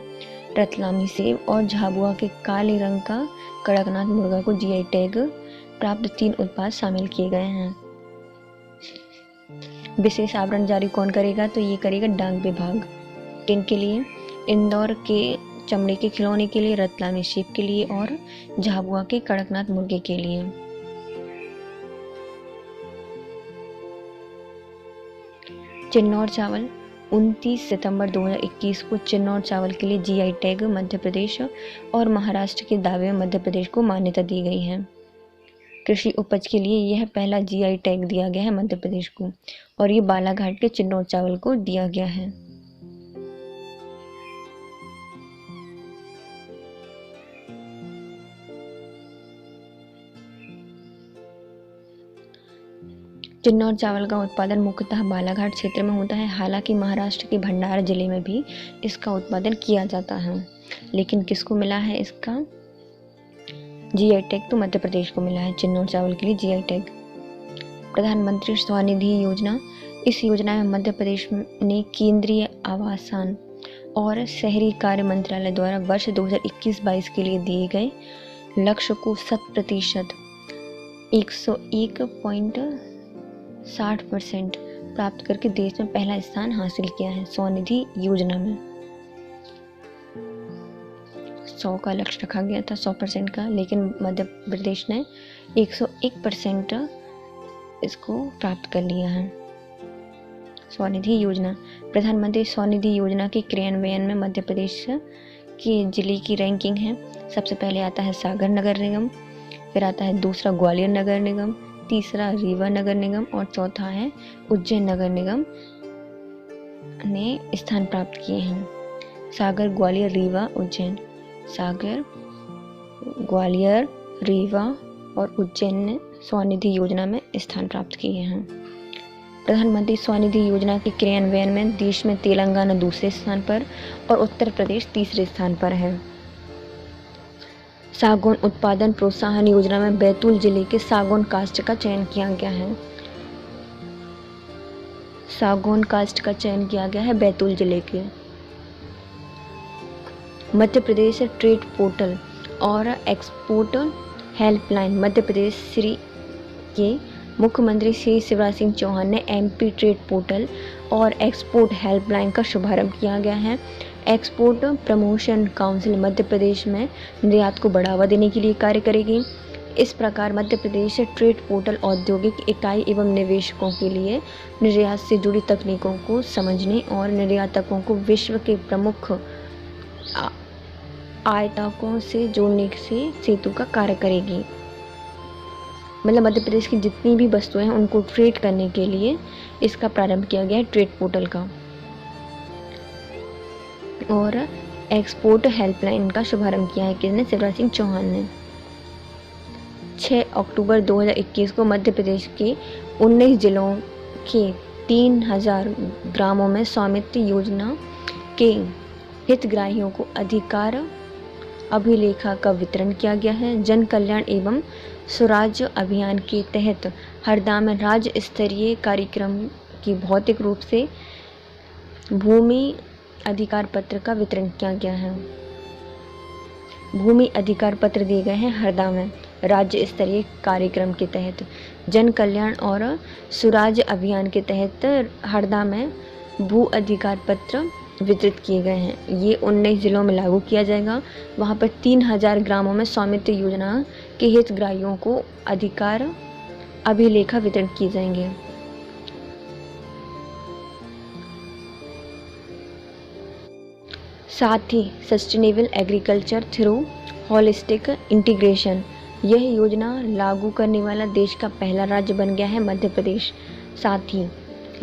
रतलामी सेब और झाबुआ के काले रंग का कड़कनाथ मुर्गा को जीआई टैग प्राप्त 3 उत्पाद शामिल किए गए हैं। विशेष आवरण जारी कौन करेगा? तो ये करेगा डाक विभाग। किनके लिए? इंदौर के चमड़े के खिलौने के लिए, रतलामी सेब के लिए और झाबुआ के कड़कनाथ मुर्गे के लिए। चिन्नौर चावल 29 सितंबर 2021 को चिन्नौर चावल के लिए जीआई टैग मध्य प्रदेश और महाराष्ट्र के दावे में मध्य प्रदेश को मान्यता दी गई है। कृषि उपज के लिए यह पहला जीआई टैग दिया गया है मध्य प्रदेश को और ये बालाघाट के चिन्नौर चावल को दिया गया है। चिन्नौर चावल का उत्पादन मुख्यतः बालाघाट क्षेत्र में होता है। हालांकि महाराष्ट्र के भंडारा जिले में भी इसका उत्पादन किया जाता है, लेकिन किसको मिला है इसका जीआई टैग? तो मध्य प्रदेश को मिला है चिन्नौर चावल के लिए जीआई टैग। प्रधानमंत्री स्वनिधि योजना, इस योजना में मध्य प्रदेश ने केंद्रीय आवासन और शहरी कार्य मंत्रालय द्वारा वर्ष 2021-22 के लिए दिए गए लक्ष्य को 100% 101.60% प्राप्त करके देश में पहला स्थान हासिल किया है। स्वनिधि योजना में 100 का लक्ष्य रखा गया था, 100% का, लेकिन मध्य प्रदेश ने 101% इसको प्राप्त कर लिया है। स्वनिधि योजना, प्रधानमंत्री स्वनिधि योजना के क्रियान्वयन में मध्य प्रदेश के जिले की रैंकिंग है। सबसे पहले आता है सागर नगर निगम, फिर आता है दूसरा ग्वालियर नगर निगम, तीसरा रीवा नगर निगम और चौथा है उज्जैन नगर निगम ने स्थान प्राप्त किए हैं। सागर, ग्वालियर, रीवा, उज्जैन। सागर, ग्वालियर, रीवा और उज्जैन ने स्वनिधि योजना में स्थान प्राप्त किए हैं। प्रधानमंत्री स्वनिधि योजना के क्रियान्वयन में देश में तेलंगाना दूसरे स्थान पर और उत्तर प्रदेश तीसरे स्थान पर है। सागौन उत्पादन प्रोत्साहन योजना में बैतूल जिले के सागौन कास्ट का चयन किया गया है। सागौन कास्ट का चयन किया गया है बैतूल जिले के। मध्य प्रदेश ट्रेड पोर्टल और एक्सपोर्ट हेल्पलाइन, मध्य प्रदेश श्री के मुख्यमंत्री श्री शिवराज सिंह चौहान ने एमपी ट्रेड पोर्टल और एक्सपोर्ट हेल्पलाइन का शुभारंभ किया गया है। एक्सपोर्ट प्रमोशन काउंसिल मध्य प्रदेश में निर्यात को बढ़ावा देने के लिए कार्य करेगी। इस प्रकार मध्य प्रदेश ट्रेड पोर्टल औद्योगिक इकाई एवं निवेशकों के लिए निर्यात से जुड़ी तकनीकों को समझने और निर्यातकों को विश्व के प्रमुख आयातकों से जोड़ने से सेतु का कार्य करेगी। मतलब मध्य प्रदेश की जितनी भी वस्तुएं हैं उनको ट्रेड करने के लिए इसका प्रारंभ किया गया है ट्रेड पोर्टल का। और एक्सपोर्ट हेल्पलाइन का शुभारंभ किया है किसने? शिवराज सिंह चौहान ने। 6 अक्टूबर 2021 को मध्य प्रदेश के 19 जिलों के 3000 ग्रामों में स्वामित्व योजना के हितग्राहियों को अधिकार अभिलेखा का वितरण किया गया है। जन कल्याण एवं स्वराज्य अभियान के तहत हरदा में राज्य स्तरीय कार्यक्रम की भौतिक रूप से भूमि अधिकार पत्र का वितरण किया गया है। भूमि अधिकार पत्र दिए गए हैं हरदा में राज्य स्तरीय कार्यक्रम के तहत। जन कल्याण और स्वराज्य अभियान के तहत हरदा में भू अधिकार पत्र वितरित किए गए हैं। ये 19 जिलों में लागू किया जाएगा। वहाँ पर 3000 ग्रामों में स्वामित्व योजना के हितग्राहियों को अधिकार अभिलेखा वितरण किए जाएंगे। साथ ही sustainable agriculture through holistic integration, यह योजना लागू करने वाला देश का पहला राज्य बन गया है मध्य प्रदेश। साथ ही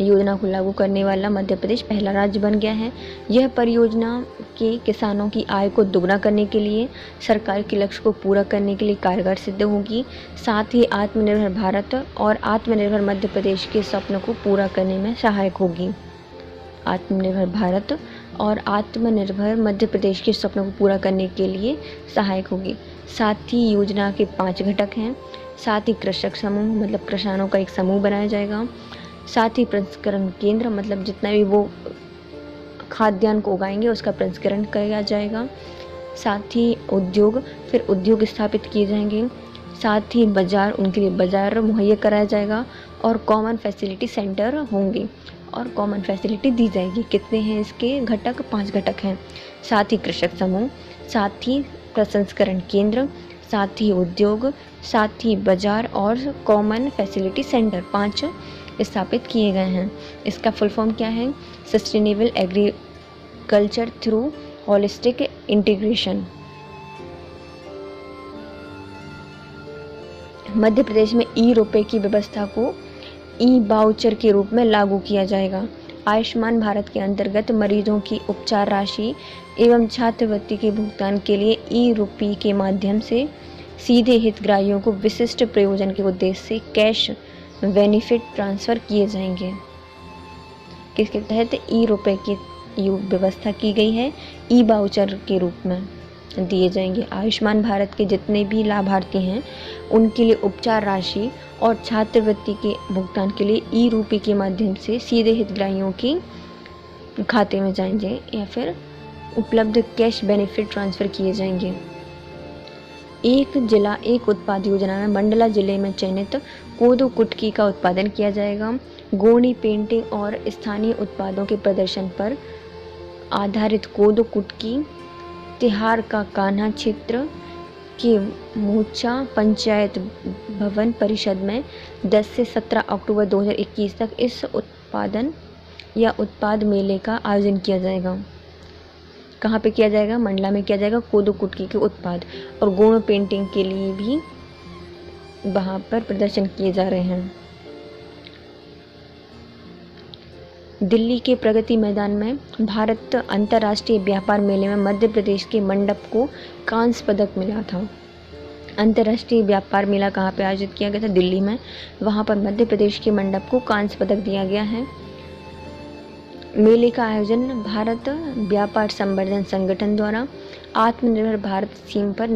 योजना को लागू करने वाला मध्य प्रदेश पहला राज्य बन गया है। यह परियोजना के किसानों की आय को दोगुना करने के लिए, सरकार के लक्ष्य को पूरा करने के लिए कारगर सिद्ध होगी। साथ ही आत्मनिर्भर भारत और आत्मनिर्भर मध्य प्रदेश के सपनों को पूरा करने में सहायक होगी। आत्मनिर्भर भारत और आत्मनिर्भर मध्य प्रदेश के सपनों को पूरा करने के लिए सहायक होगी। साथ ही योजना के 5 घटक हैं। साथ ही कृषक समूह मतलब किसानों का एक समूह बनाया जाएगा। साथ ही प्रसंस्करण केंद्र मतलब जितना भी वो खाद्यान्न को उगाएंगे उसका प्रसंस्करण किया जाएगा। साथ ही उद्योग, फिर उद्योग स्थापित किए जाएंगे। साथ ही बाज़ार, उनके लिए बाज़ार मुहैया कराया जाएगा और कॉमन फैसिलिटी सेंटर होंगे और कॉमन फैसिलिटी दी जाएगी। कितने हैं इसके घटक? 5 घटक हैं। साथ ही कृषक समूह, साथ ही प्रसंस्करण केंद्र, साथ ही उद्योग, साथ ही बाज़ार और कॉमन फैसिलिटी सेंटर 5 स्थापित किए गए हैं। इसका फुल फॉर्म क्या है? Sustainable agriculture through holistic integration. Madhya Pradesh में ई-रुपए की व्यवस्था को ई-वाउचर के रूप में लागू किया जाएगा। आयुष्मान भारत के अंतर्गत मरीजों की उपचार राशि एवं छात्रवृत्ति के भुगतान के लिए ई-रुपए के माध्यम से सीधे हितग्राहियों को विशिष्ट प्रयोजन के उद्देश्य से कैश बेनिफिट ट्रांसफ़र किए जाएंगे। किसके तहत? ई-रुपए की व्यवस्था की गई है, ई-वाउचर के रूप में दिए जाएंगे। आयुष्मान भारत के जितने भी लाभार्थी हैं उनके लिए उपचार राशि और छात्रवृत्ति के भुगतान के लिए ई-रुपए के माध्यम से सीधे हितग्राहियों के खाते में जाएंगे या फिर उपलब्ध कैश बेनिफिट ट्रांसफ़र किए जाएंगे। एक जिला एक उत्पाद योजना में मंडला जिले में चयनित कोदो कुटकी का उत्पादन किया जाएगा। गोंडी पेंटिंग और स्थानीय उत्पादों के प्रदर्शन पर आधारित कोदो कुटकी तिहार का कान्हा क्षेत्र के मूचा पंचायत भवन परिषद में 10 से 17 अक्टूबर 2021 तक इस उत्पाद मेले का आयोजन किया जाएगा। कहाँ पे किया जाएगा? मंडला में किया जाएगा। कोदो कुटकी के उत्पाद और गोंड पेंटिंग के लिए भी वहाँ पर प्रदर्शन किए जा रहे हैं। दिल्ली के प्रगति मैदान में भारत अंतर्राष्ट्रीय व्यापार मेले में मध्य प्रदेश के मंडप को कांस्य पदक मिला था। अंतर्राष्ट्रीय व्यापार मेला कहाँ पे आयोजित किया गया था? दिल्ली में। वहाँ पर मध्य प्रदेश के मंडप को कांस्य पदक दिया गया है। मेले का आयोजन भारत व्यापार संवर्धन संगठन द्वारा आत्मनिर्भर भारत स्कीम पर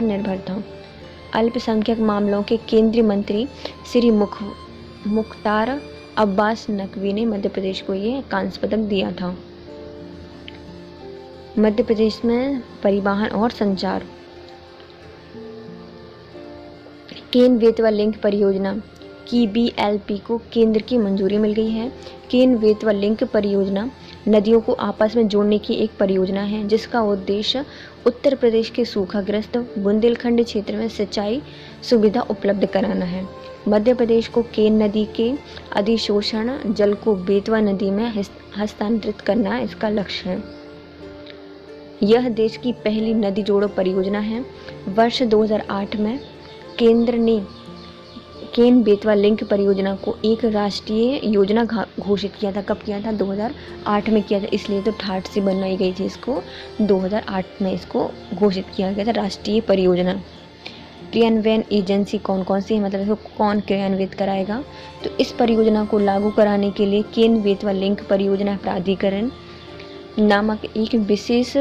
निर्भर था। अल्पसंख्यक मामलों के केंद्रीय मंत्री श्री मुख्तार अब्बास नकवी ने मध्य प्रदेश को ये कांस्य पदक दिया था। मध्य प्रदेश में परिवहन और संचार, केन बेतवा लिंक परियोजना की BLP को केंद्र की मंजूरी मिल गई है। केन बेतवा लिंक परियोजना नदियों को आपस में जोड़ने की एक परियोजना है जिसका उद्देश्य उत्तर प्रदेश के सूखाग्रस्त बुंदेलखंड क्षेत्र में सिंचाई सुविधा उपलब्ध कराना है। मध्य प्रदेश को केन नदी के अधिशोषण जल को बेतवा नदी में हस्तांतरित करना इसका लक्ष्य है। यह देश की पहली नदी जोड़ो परियोजना है। वर्ष 2008 में केंद्र ने केन बेतवा लिंक परियोजना को एक राष्ट्रीय योजना घोषित किया था। कब किया था? 2008 में किया था, इसलिए तो ठाट से बनाई गई थी। इसको 2008 में इसको घोषित किया गया था राष्ट्रीय परियोजना। क्रियान्वयन एजेंसी कौन कौन सी है, मतलब इसको कौन क्रियान्वित कराएगा। तो इस परियोजना को लागू कराने के लिए केन बेतवा लिंक परियोजना प्राधिकरण नामक एक विशेष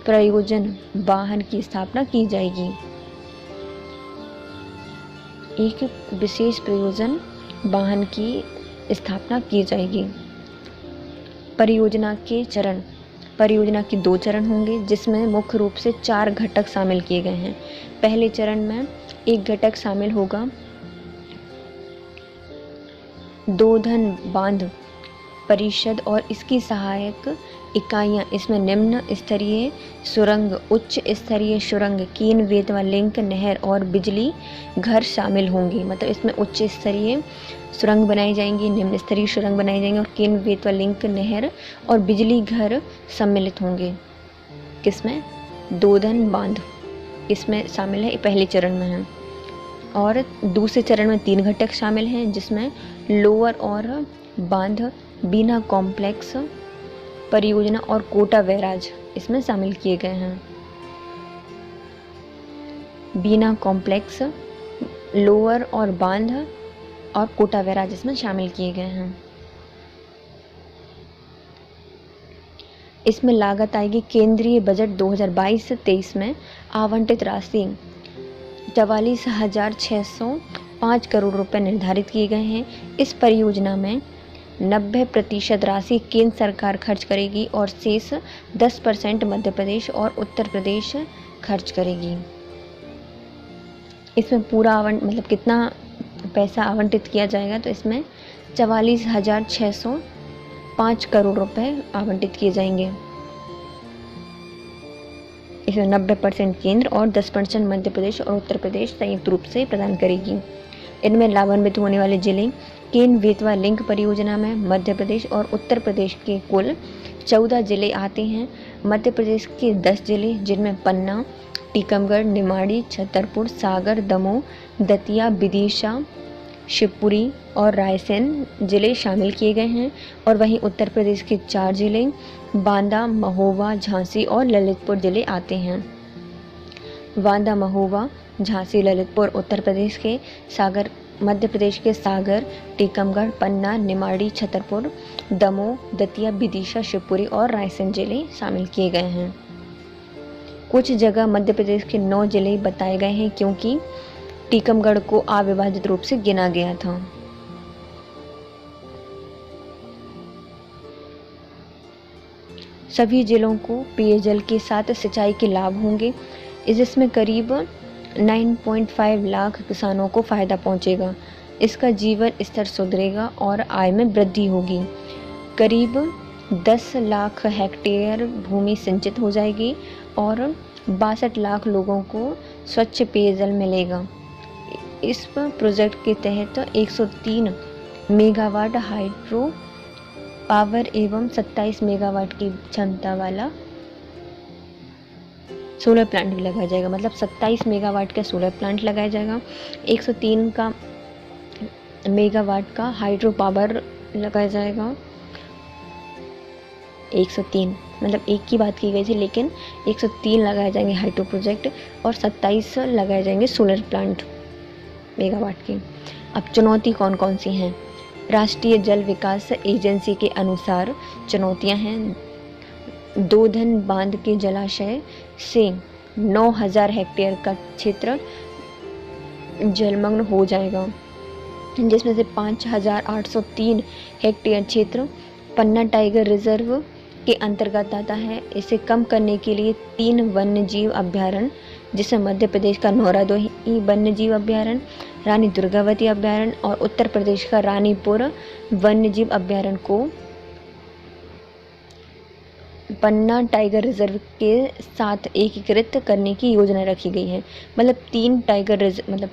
प्रयोजन वाहन की स्थापना की जाएगी। एक विशेष प्रयोजन वाहन की स्थापना की जाएगी। परियोजना के चरण, परियोजना के 2 चरण होंगे जिसमें मुख्य रूप से 4 घटक शामिल किए गए हैं। पहले चरण में एक घटक शामिल होगा दोधन बांध परिषद और इसकी सहायक इकाइयाँ। इसमें निम्न स्तरीय सुरंग, उच्च स्तरीय सुरंग, केन बेतवा लिंक नहर और बिजली घर शामिल होंगे। मतलब इसमें उच्च स्तरीय सुरंग बनाई जाएंगी, निम्न स्तरीय सुरंग बनाई जाएंगी और केन बेतवा लिंक नहर और बिजली घर सम्मिलित होंगे। किसमें? दोधन बांध इसमें शामिल है, पहले चरण में है। और दूसरे चरण में 3 घटक शामिल हैं जिसमें लोअर और बांध, बीना कॉम्प्लेक्स परियोजना और कोटा बैराज इसमें शामिल किए गए हैं। बीना कॉम्प्लेक्स, लोअर और बांध और कोटा बैराज इसमें शामिल किए गए हैं। इसमें लागत आएगी केंद्रीय बजट 2022-23 में आवंटित राशि 44,605 करोड़ रुपए निर्धारित किए गए हैं। इस परियोजना में 90% राशि केंद्र सरकार खर्च करेगी और शेष 10% मध्य प्रदेश और उत्तर प्रदेश खर्च करेगी। इसमें पूरा मतलब कितना पैसा आवंटित किया जाएगा, तो इसमें 44,605 करोड़ रुपए आवंटित किए जाएंगे। इसमें 90% केंद्र और 10% मध्य प्रदेश और उत्तर प्रदेश संयुक्त रूप से प्रदान करेगी। इनमें लाभान्वित होने वाले जिले केन बेतवा लिंक परियोजना में मध्य प्रदेश और उत्तर प्रदेश के कुल 14 जिले आते हैं। मध्य प्रदेश के 10 जिले जिनमें पन्ना, टीकमगढ़, निमाड़ी, छतरपुर, सागर, दमोह, दतिया, विदिशा, शिवपुरी और रायसेन जिले शामिल किए गए हैं। और वहीं उत्तर प्रदेश के 4 जिले बांदा, महोबा, झांसी और ललितपुर जिले आते हैं। बांदा, महोबा, झांसी, ललितपुर उत्तर प्रदेश के, सागर मध्य प्रदेश के सागर, टीकमगढ़, पन्ना, निमाड़ी, छतरपुर, दमोह, दतिया, विदिशा, शिवपुरी और रायसेन जिले शामिल किए गए हैं। कुछ जगह मध्य प्रदेश के 9 जिले बताए गए हैं क्योंकि टीकमगढ़ को अविभाजित रूप से गिना गया था। सभी जिलों को पेयजल के साथ सिंचाई के लाभ होंगे। जिसमें करीब 9.5 लाख किसानों को फायदा पहुंचेगा। इसका जीवन स्तर सुधरेगा और आय में वृद्धि होगी। करीब 10 लाख हेक्टेयर भूमि सिंचित हो जाएगी और 62 लाख लोगों को स्वच्छ पेयजल मिलेगा। इस प्रोजेक्ट के तहत 103 मेगावाट हाइड्रो पावर एवं 27 मेगावाट की क्षमता वाला सोलर प्लांट भी लगाया जाएगा। मतलब 27 मेगावाट का सोलर प्लांट लगाया जाएगा, 103 का मेगावाट का हाइड्रो पावर लगाया जाएगा। 103 मतलब एक की बात की गई थी, लेकिन 103 लगाए जाएंगे हाइड्रो प्रोजेक्ट और 27 लगाए जाएंगे सोलर प्लांट मेगावाट के। अब चुनौती कौन कौन सी हैं? राष्ट्रीय जल विकास एजेंसी के अनुसार चुनौतियां हैं। दोधन बांध के जलाशय से 9,000 हेक्टेयर का क्षेत्र जलमग्न हो जाएगा, जिसमें से 5,803 हेक्टेयर क्षेत्र पन्ना टाइगर रिजर्व के अंतर्गत आता है। इसे कम करने के लिए 3 वन्य जीव अभ्यारण्य, जिसमें मध्य प्रदेश का नौरादोही वन्य जीव अभ्यारण्य, रानी दुर्गावती अभ्यारण्य और उत्तर प्रदेश का रानीपुर वन्य जीव अभ्यारण्य को पन्ना टाइगर रिजर्व के साथ एकीकृत करने की योजना रखी गई है। मतलब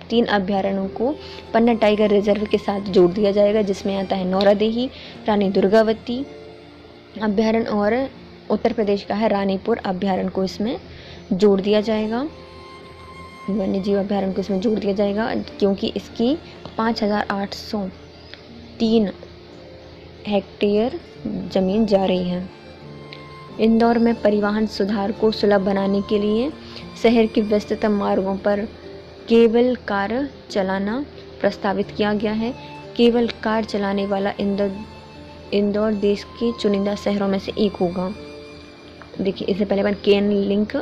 3 अभ्यारण्यों को पन्ना टाइगर रिजर्व के साथ जोड़ दिया जाएगा, जिसमें आता है नौरादेही, रानी दुर्गावती अभ्यारण्य और उत्तर प्रदेश का है रानीपुर अभ्यारण्य को इसमें जोड़ दिया जाएगा। वन्य जीव अभ्यारण्य को इसमें जोड़ दिया जाएगा क्योंकि इसकी 5,803 हेक्टेयर जमीन जा रही है। इंदौर में परिवहन सुधार को सुलभ बनाने के लिए शहर के व्यस्ततम मार्गों पर केबल कार चलाना प्रस्तावित किया गया है। केबल कार चलाने वाला इंदौर देश के चुनिंदा शहरों में से एक होगा। देखिए, इससे पहले अपन केन लिंक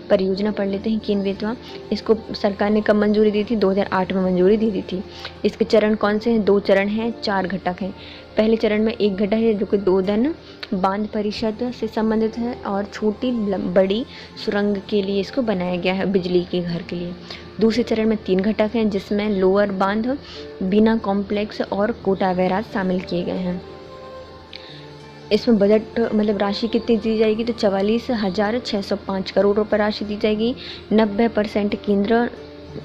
परियोजना पढ़ लेते हैं। केन बेतवा, इसको सरकार ने कब मंजूरी दी थी? 2008 में मंजूरी दे दी थी। इसके चरण कौन से हैं? 2 चरण हैं, 4 घटक हैं। पहले चरण में एक घटक है जो कि दोदन बांध परिषद से संबंधित है और छोटी बड़ी सुरंग के लिए इसको बनाया गया है, बिजली के घर के लिए। दूसरे चरण में 3 घटक हैं जिसमें लोअर बांध, बीना कॉम्प्लेक्स और कोटा बैराज शामिल किए गए हैं। इसमें बजट मतलब राशि कितनी दी जाएगी? तो 44,605 करोड़ रुपये राशि दी जाएगी। 90% केंद्र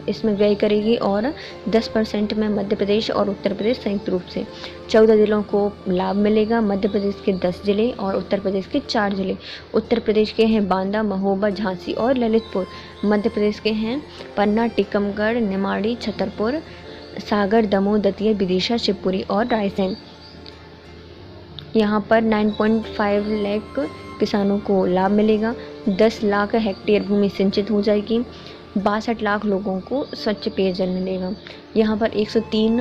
इसमें व्यय करेगी और 10% में मध्य प्रदेश और उत्तर प्रदेश संयुक्त रूप से। 14 जिलों को लाभ मिलेगा। मध्य प्रदेश के 10 जिले और उत्तर प्रदेश के 4 जिले। उत्तर प्रदेश के हैं बांदा, महोबा, झांसी और ललितपुर। मध्य प्रदेश के हैं पन्ना, टीकमगढ़, निमाड़ी, छतरपुर, सागर, दमोह, दतिया, विदिशा, शिवपुरी और रायसेन। यहाँ पर 9.5 लाख किसानों को लाभ मिलेगा। 10 लाख हेक्टेयर भूमि सिंचित हो जाएगी। 62 लाख लोगों को स्वच्छ पेयजल मिलेगा। यहाँ पर 103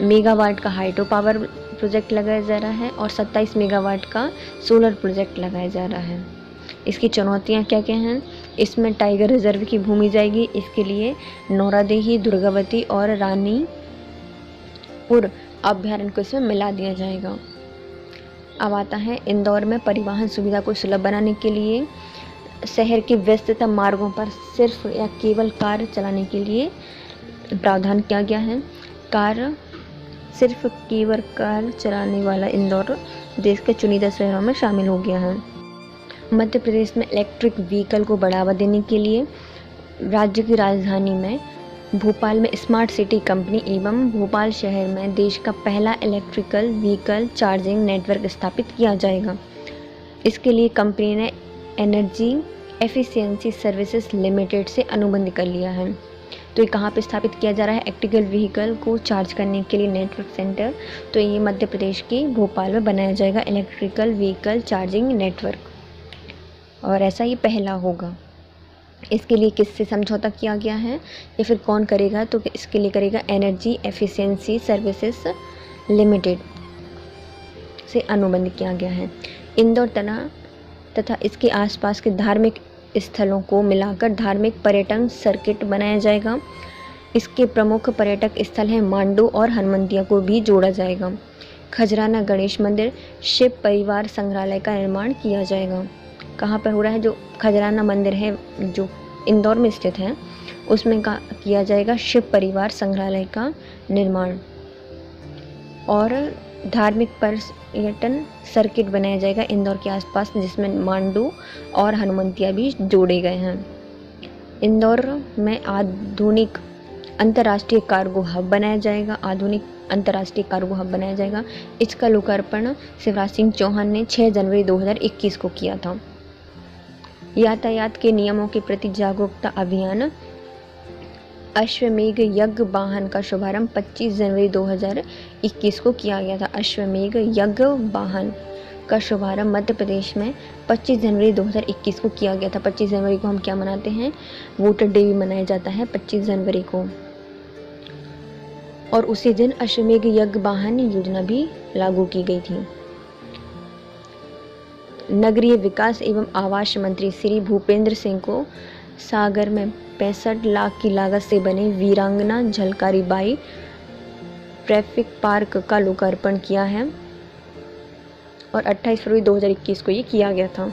मेगावाट का हाइड्रो पावर प्रोजेक्ट लगाया जा रहा है और 27 मेगावाट का सोलर प्रोजेक्ट लगाया जा रहा है। इसकी चुनौतियाँ क्या क्या हैं? इसमें टाइगर रिजर्व की भूमि जाएगी। इसके लिए नौरादेही, दुर्गावती और रानीपुर अभ्यारण्य को इसमें मिला दिया जाएगा। अब आता है इंदौर में परिवहन सुविधा को सुलभ बनाने के लिए शहर के व्यस्ततम मार्गों पर सिर्फ या केवल कार चलाने के लिए प्रावधान किया गया है। सिर्फ केवल कार चलाने वाला इंदौर देश के चुनिंदा शहरों में शामिल हो गया है। मध्य प्रदेश में इलेक्ट्रिक व्हीकल को बढ़ावा देने के लिए राज्य की राजधानी में भोपाल में स्मार्ट सिटी कंपनी एवं भोपाल शहर में देश का पहला इलेक्ट्रिकल व्हीकल चार्जिंग नेटवर्क स्थापित किया जाएगा। इसके लिए कंपनी ने एनर्जी एफिशिएंसी सर्विसेज लिमिटेड से अनुबंध कर लिया है। तो ये कहाँ पे स्थापित किया जा रहा है? इलेक्ट्रिकल व्हीकल को चार्ज करने के लिए नेटवर्क सेंटर। तो ये मध्य प्रदेश के भोपाल में बनाया जाएगा इलेक्ट्रिकल व्हीकल चार्जिंग नेटवर्क, और ऐसा ही पहला होगा। इसके लिए किससे समझौता किया गया है या फिर कौन करेगा? तो इसके लिए करेगा एनर्जी एफिशिएंसी सर्विसेज लिमिटेड से अनुबंध किया गया है। इंदौर तथा इसके आसपास के धार्मिक स्थलों को मिलाकर धार्मिक पर्यटन सर्किट बनाया जाएगा। इसके प्रमुख पर्यटक स्थल हैं मांडू और हनुमंतिया को भी जोड़ा जाएगा। खजराना गणेश मंदिर शिव परिवार संग्रहालय का निर्माण किया जाएगा। कहाँ पर हो रहा है? जो खजराना मंदिर है जो इंदौर में स्थित है उसमें किया जाएगा शिव परिवार संग्रहालय का निर्माण, और धार्मिक पर्यटन सर्किट बनाया जाएगा इंदौर के आसपास जिसमें मांडू और हनुमंतिया भी जोड़े गए हैं। इंदौर में आधुनिक अंतर्राष्ट्रीय कार्गो हब बनाया जाएगा। इसका लोकार्पण शिवराज सिंह चौहान ने 6 जनवरी 2021 को किया था। यातायात के नियमों के प्रति जागरूकता अभियान अश्वमेघ यज्ञ वाहन का शुभारंभ 25 जनवरी 2021 को किया गया था। अश्वमेघ यज्ञ वाहन का शुभारंभ मध्य प्रदेश में 25 जनवरी 2021 को किया गया था। 25 जनवरी को हम क्या मनाते हैं? वोटर डे भी मनाया जाता है 25 जनवरी को, और उसी दिन अश्वमेघ यज्ञ वाहन योजना भी लागू की गई थी। नगरीय विकास एवं आवास मंत्री श्री भूपेंद्र सिंह को सागर में 65 लाख की लागत से बने वीरांगना झलकारी बाई ट्रैफिक पार्क का लोकार्पण किया है और 28 फरवरी 2021 को ये किया गया था।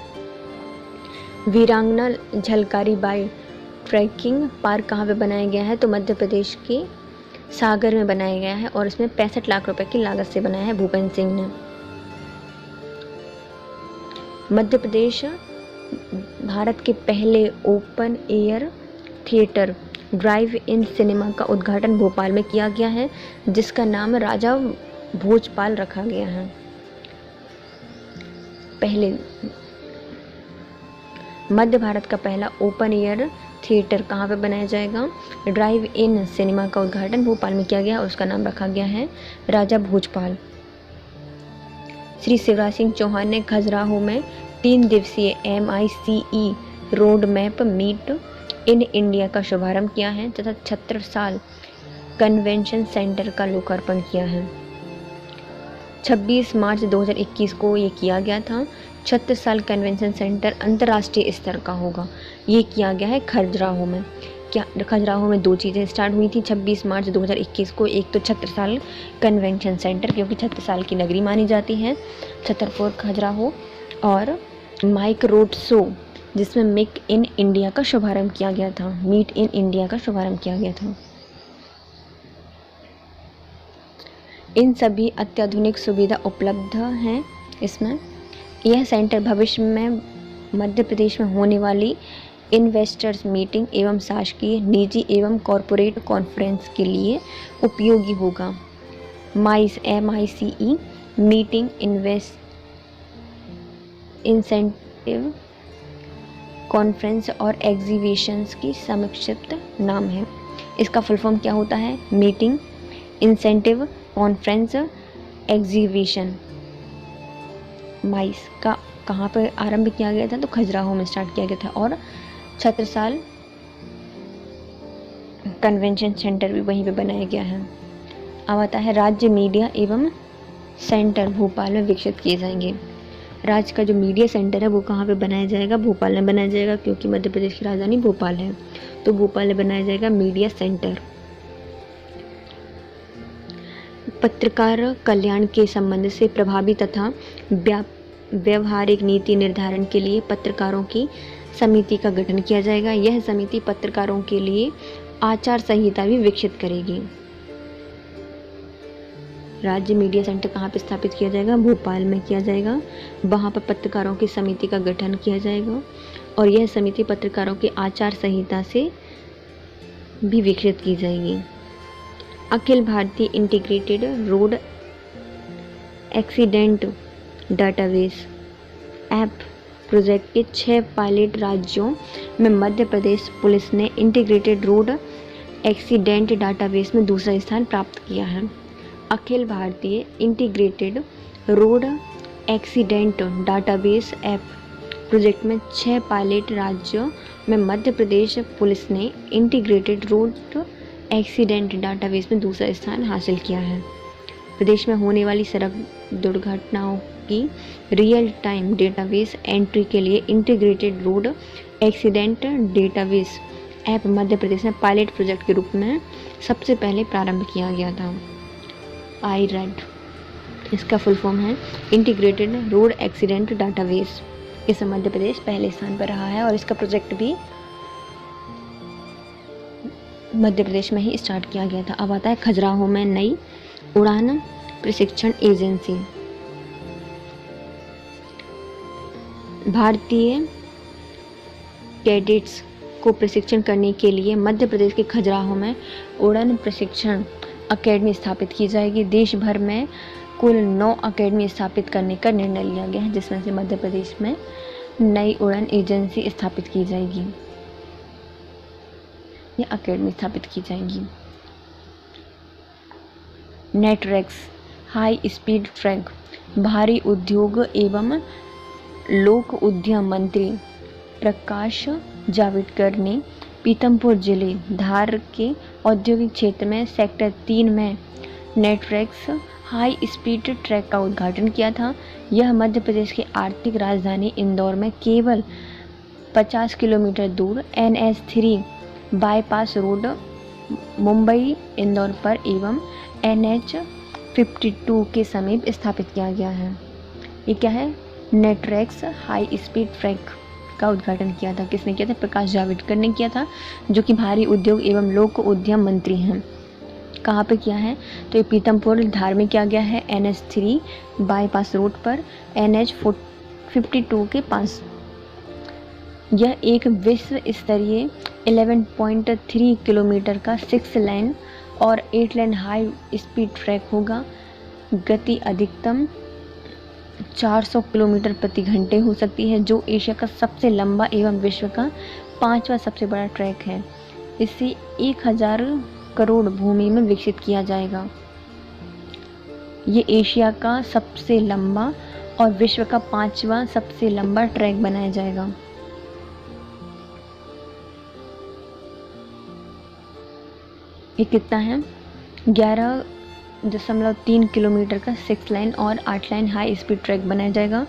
वीरांगना झलकारी बाई ट्रैकिंग पार्क कहाँ पे बनाया गया है? तो मध्य प्रदेश के सागर में बनाया गया है और इसमें 65 लाख रुपए की लागत से बनाया है भूपेंद्र सिंह ने। मध्य प्रदेश भारत के पहले open air theatre drive in cinema का उद्घाटन भोपाल में किया गया है जिसका नाम राजा भोजपाल रखा गया है। मध्य भारत का पहला ओपन एयर थिएटर कहाँ पे बनाया जाएगा? ड्राइव इन सिनेमा का उद्घाटन भोपाल में किया गया और उसका नाम रखा गया है राजा भोजपाल। श्री शिवराज सिंह चौहान ने खजुराहो में 3 दिवसीय MICE road map meet in India का शुभारंभ किया है तथा छत्रसाल कन्वेंशन सेंटर का लोकार्पण किया है। 26 मार्च 2021 को ये किया गया था। छत्रसाल कन्वेंशन सेंटर अंतर्राष्ट्रीय स्तर का होगा। ये किया गया है खजुराहो में। खजुराहो में 2 चीज़ें स्टार्ट हुई थी 26 मार्च 2021 को। एक तो छत्रसाल कन्वेंशन सेंटर, क्योंकि छत्रसाल की नगरी मानी जाती है छतरपुर खजुराहो, और माइक रोड शो जिसमें मेक इन इंडिया का शुभारंभ किया गया था, मीट इन इंडिया का शुभारंभ किया गया था। इन सभी अत्याधुनिक सुविधा उपलब्ध हैं इसमें। यह सेंटर भविष्य में मध्य प्रदेश में होने वाली इन्वेस्टर्स मीटिंग एवं शासकीय, निजी एवं कॉरपोरेट कॉन्फ्रेंस के लिए उपयोगी होगा। MICE मीटिंग इंसेंटिव कॉन्फ्रेंस और एग्जीबिशंस की संक्षिप्त नाम है। इसका फुल फॉर्म क्या होता है? Meeting, incentive, conference, exhibition. MICE का कहाँ पर आरंभ किया गया था? तो खजुराहो में स्टार्ट किया गया था, और छत्रसाल कन्वेंशन सेंटर भी वहीं पे बनाया गया है। अब आता है राज्य मीडिया एवं सेंटर भोपाल में विकसित किए जाएंगे। राज्य का जो मीडिया सेंटर है वो कहाँ पे बनाया जाएगा? भोपाल में बनाया जाएगा, क्योंकि मध्य प्रदेश की राजधानी भोपाल है, तो भोपाल में बनाया जाएगा मीडिया सेंटर। पत्रकार कल्याण के संबंध से प्रभावी तथा व्यवहारिक नीति निर्धारण के लिए पत्रकारों की समिति का गठन किया जाएगा। यह समिति पत्रकारों के लिए आचार संहिता भी विकसित करेगी। राज्य मीडिया सेंटर कहाँ पर स्थापित किया जाएगा? भोपाल में किया जाएगा। वहाँ पर पत्रकारों की समिति का गठन किया जाएगा, और यह समिति पत्रकारों की आचार संहिता से भी विकसित की जाएगी। Akhil Bharatiya integrated road accident database app project के 6 पायलट राज्यों में मध्य प्रदेश पुलिस ने इंटीग्रेटेड रोड एक्सीडेंट डाटाबेस में दूसरा स्थान प्राप्त किया है। Akhil Bharatiya integrated road accident database app project में 6 पायलट राज्यों में मध्य प्रदेश पुलिस ने इंटीग्रेटेड रोड एक्सीडेंट डाटाबेस में दूसरा स्थान हासिल किया है। प्रदेश में होने वाली सड़क दुर्घटनाओं की रियल टाइम डेटाबेस एंट्री के लिए integrated road accident database app Madhya Pradesh में पायलट प्रोजेक्ट के रूप में सबसे पहले प्रारंभ किया गया था। IRAD इसका फुल फॉर्म है इंटीग्रेटेड रोड एक्सीडेंट डाटाबेस। इसमें मध्य प्रदेश पहले स्थान पर रहा है, और इसका प्रोजेक्ट भी मध्य प्रदेश में ही स्टार्ट किया गया था। अब आता है खजुराहो में नई उड़ान प्रशिक्षण एजेंसी। भारतीय कैडेट्स को प्रशिक्षण करने के लिए मध्य प्रदेश के खजुराहो में उड़ान प्रशिक्षण अकेडमी स्थापित की जाएगी। देश भर में कुल 9 अकेडमी स्थापित करने का निर्णय लिया गया है, जिसमें से मध्य प्रदेश में नई उड़ान एजेंसी स्थापित की जाएगी, या अकेडमी स्थापित की जाएगी। नेटरेक्स हाई स्पीड ट्रैक भारी उद्योग एवं लोक उद्यम मंत्री प्रकाश जावड़ेकर ने पीतमपुर जिले धार के औद्योगिक क्षेत्र में सेक्टर 3 में नेटरेक्स हाई स्पीड ट्रैक का उद्घाटन किया था। यह मध्य प्रदेश की आर्थिक राजधानी इंदौर में केवल 50 किलोमीटर दूर NH3 bypass road Mumbai Indore पर एवं NH52 के समीप स्थापित किया गया है। ये क्या है? नेटरेक्स हाई स्पीड ट्रैक का उद्घाटन किया था। किसने किया था? प्रकाश जावड़ेकर ने किया था, जो कि भारी उद्योग एवं लोक उद्यम मंत्री हैं। कहाँ पे किया है? तो ये पीतमपुर धार में किया गया है, NH3 बाईपास रोड पर NH52 के पास। यह एक विश्व स्तरीय 11.3 किलोमीटर का 6 लेन और 8 लेन हाई स्पीड ट्रैक होगा। गति अधिकतम 400 किलोमीटर प्रति घंटे हो सकती है, जो एशिया का सबसे लंबा एवं विश्व का 5वां सबसे बड़ा ट्रैक है। इसे 1000 करोड़ भूमि में विकसित किया जाएगा। ये एशिया का सबसे लंबा और विश्व का 5वां सबसे लंबा ट्रैक बनाया जाएगा। ये कितना है? 11.3 किलोमीटर का 6 लाइन और 8 लाइन हाई स्पीड ट्रैक बनाया जाएगा।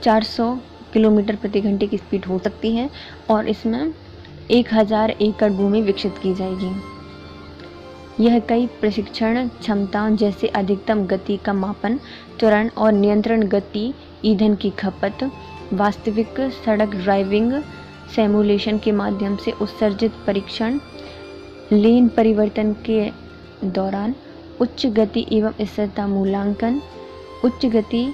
400 किलोमीटर प्रति घंटे की स्पीड हो सकती है और इसमें 1000 एकड़ भूमि विकसित की जाएगी। यह कई प्रशिक्षण क्षमताओं जैसे अधिकतम गति का मापन, त्वरण और नियंत्रण, गति, ईंधन की खपत, वास्तविक सड़क ड्राइविंग सिमुलेशन के माध्यम से उत्सर्जित परीक्षण, लेन परिवर्तन के दौरान उच्च गति एवं स्थिरता मूल्यांकन, उच्च गति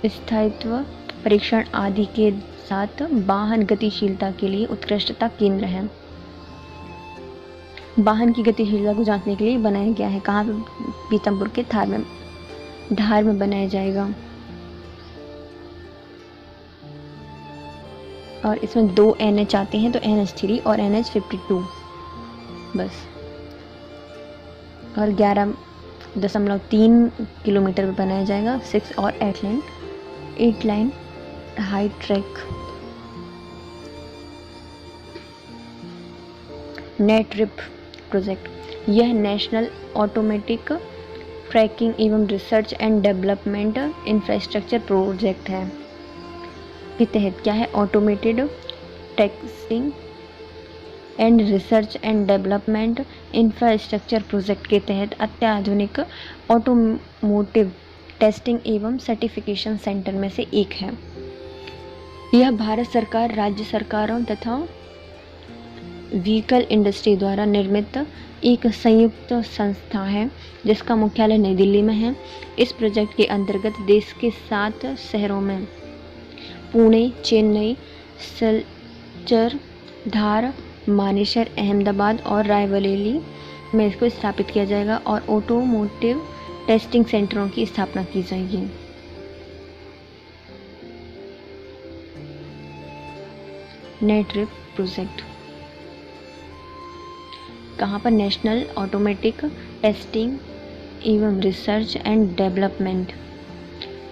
स्थायित्व परीक्षण आदि के साथ वाहन गतिशीलता के लिए उत्कृष्टता केंद्र है। वाहन की गतिशीलता को जांचने के लिए बनाया गया है। कहाँ पे? पीतमपुर के धार में बनाया जाएगा। और इसमें 2 NH आते हैं, तो NH3 और NH52 बस। और 11.3 किलोमीटर पर बनाया जाएगा 6 और 8 लाइन हाई ट्रैक। नेट्रिप प्रोजेक्ट, यह नेशनल ऑटोमेटिक ट्रैकिंग एवं research and development infrastructure project है। के तहत क्या है? Automated testing and research and development infrastructure project के तहत अत्याधुनिक ऑटोमोटिव टेस्टिंग एवं सर्टिफिकेशन सेंटर में से एक है। यह भारत सरकार, राज्य सरकारों तथा व्हीकल इंडस्ट्री द्वारा निर्मित एक संयुक्त संस्था है जिसका मुख्यालय नई दिल्ली में है। इस प्रोजेक्ट के अंतर्गत देश के 7 शहरों में पुणे, चेन्नई, सिलचर, धार, मानेसर, अहमदाबाद और रायबरेली में इसको स्थापित किया जाएगा और ऑटोमोटिव टेस्टिंग सेंटरों की स्थापना की जाएगी। नेट्रिप प्रोजेक्ट कहाँ पर? नेशनल ऑटोमेटिक टेस्टिंग एवं research and development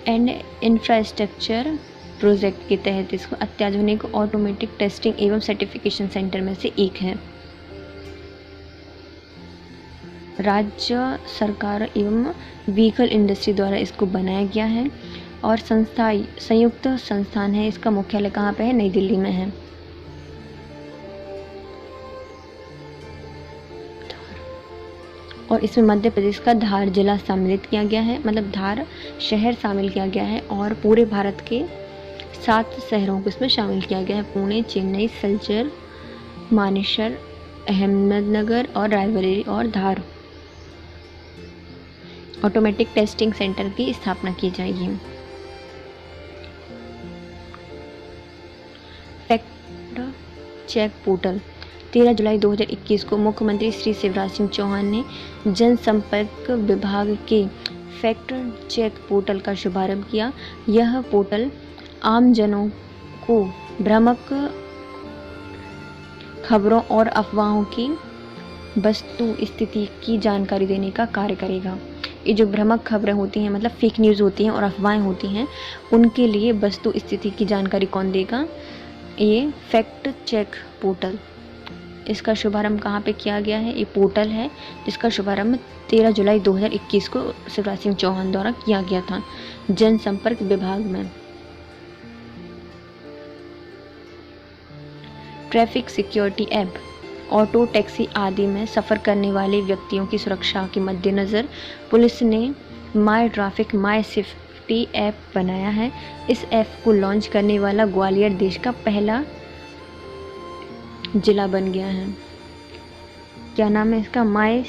and infrastructure project के तहत इसको अत्याधुनिक ऑटोमेटिक टेस्टिंग एवं सर्टिफिकेशन सेंटर में से एक है। राज्य सरकार एवं व्हीकल इंडस्ट्री द्वारा इसको बनाया गया है और संयुक्त संस्थान है। इसका मुख्यालय कहाँ पे है? नई दिल्ली में है। और इसमें मध्य प्रदेश का धार जिला सम्मिलित किया गया है, मतलब धार शहर शामिल किया गया है और पूरे भारत के 7 शहरों को इसमें शामिल किया गया है। पुणे, चेन्नई, सिलचर, मानेसर, अहमदनगर और रायबरेली और धार। ऑटोमेटिक टेस्टिंग सेंटर की स्थापना की जाएगी। फैक्ट चेक पोर्टल 13 जुलाई 2021 को मुख्यमंत्री श्री शिवराज सिंह चौहान ने जनसंपर्क विभाग के फैक्ट चेक पोर्टल का शुभारंभ किया। यह पोर्टल आम जनों को भ्रामक खबरों और अफवाहों की वस्तु स्थिति की जानकारी देने का कार्य करेगा। ये जो भ्रामक खबरें होती हैं, मतलब फेक न्यूज़ होती हैं और अफवाहें होती हैं, उनके लिए वस्तु स्थिति की जानकारी कौन देगा? ये फैक्ट चेक पोर्टल। इसका शुभारंभ कहाँ पे किया गया है? ये पोर्टल है जिसका शुभारंभ 13 जुलाई 2021 को शिवराज सिंह चौहान द्वारा किया गया था जनसंपर्क विभाग में। Traffic security app, auto, taxi आदि में सफ़र करने वाले व्यक्तियों की सुरक्षा के मद्देनज़र पुलिस ने माई ट्रैफिक माई सेफ्टी ऐप बनाया है। इस ऐप को लॉन्च करने वाला ग्वालियर देश का पहला जिला बन गया है। क्या नाम है इसका? माई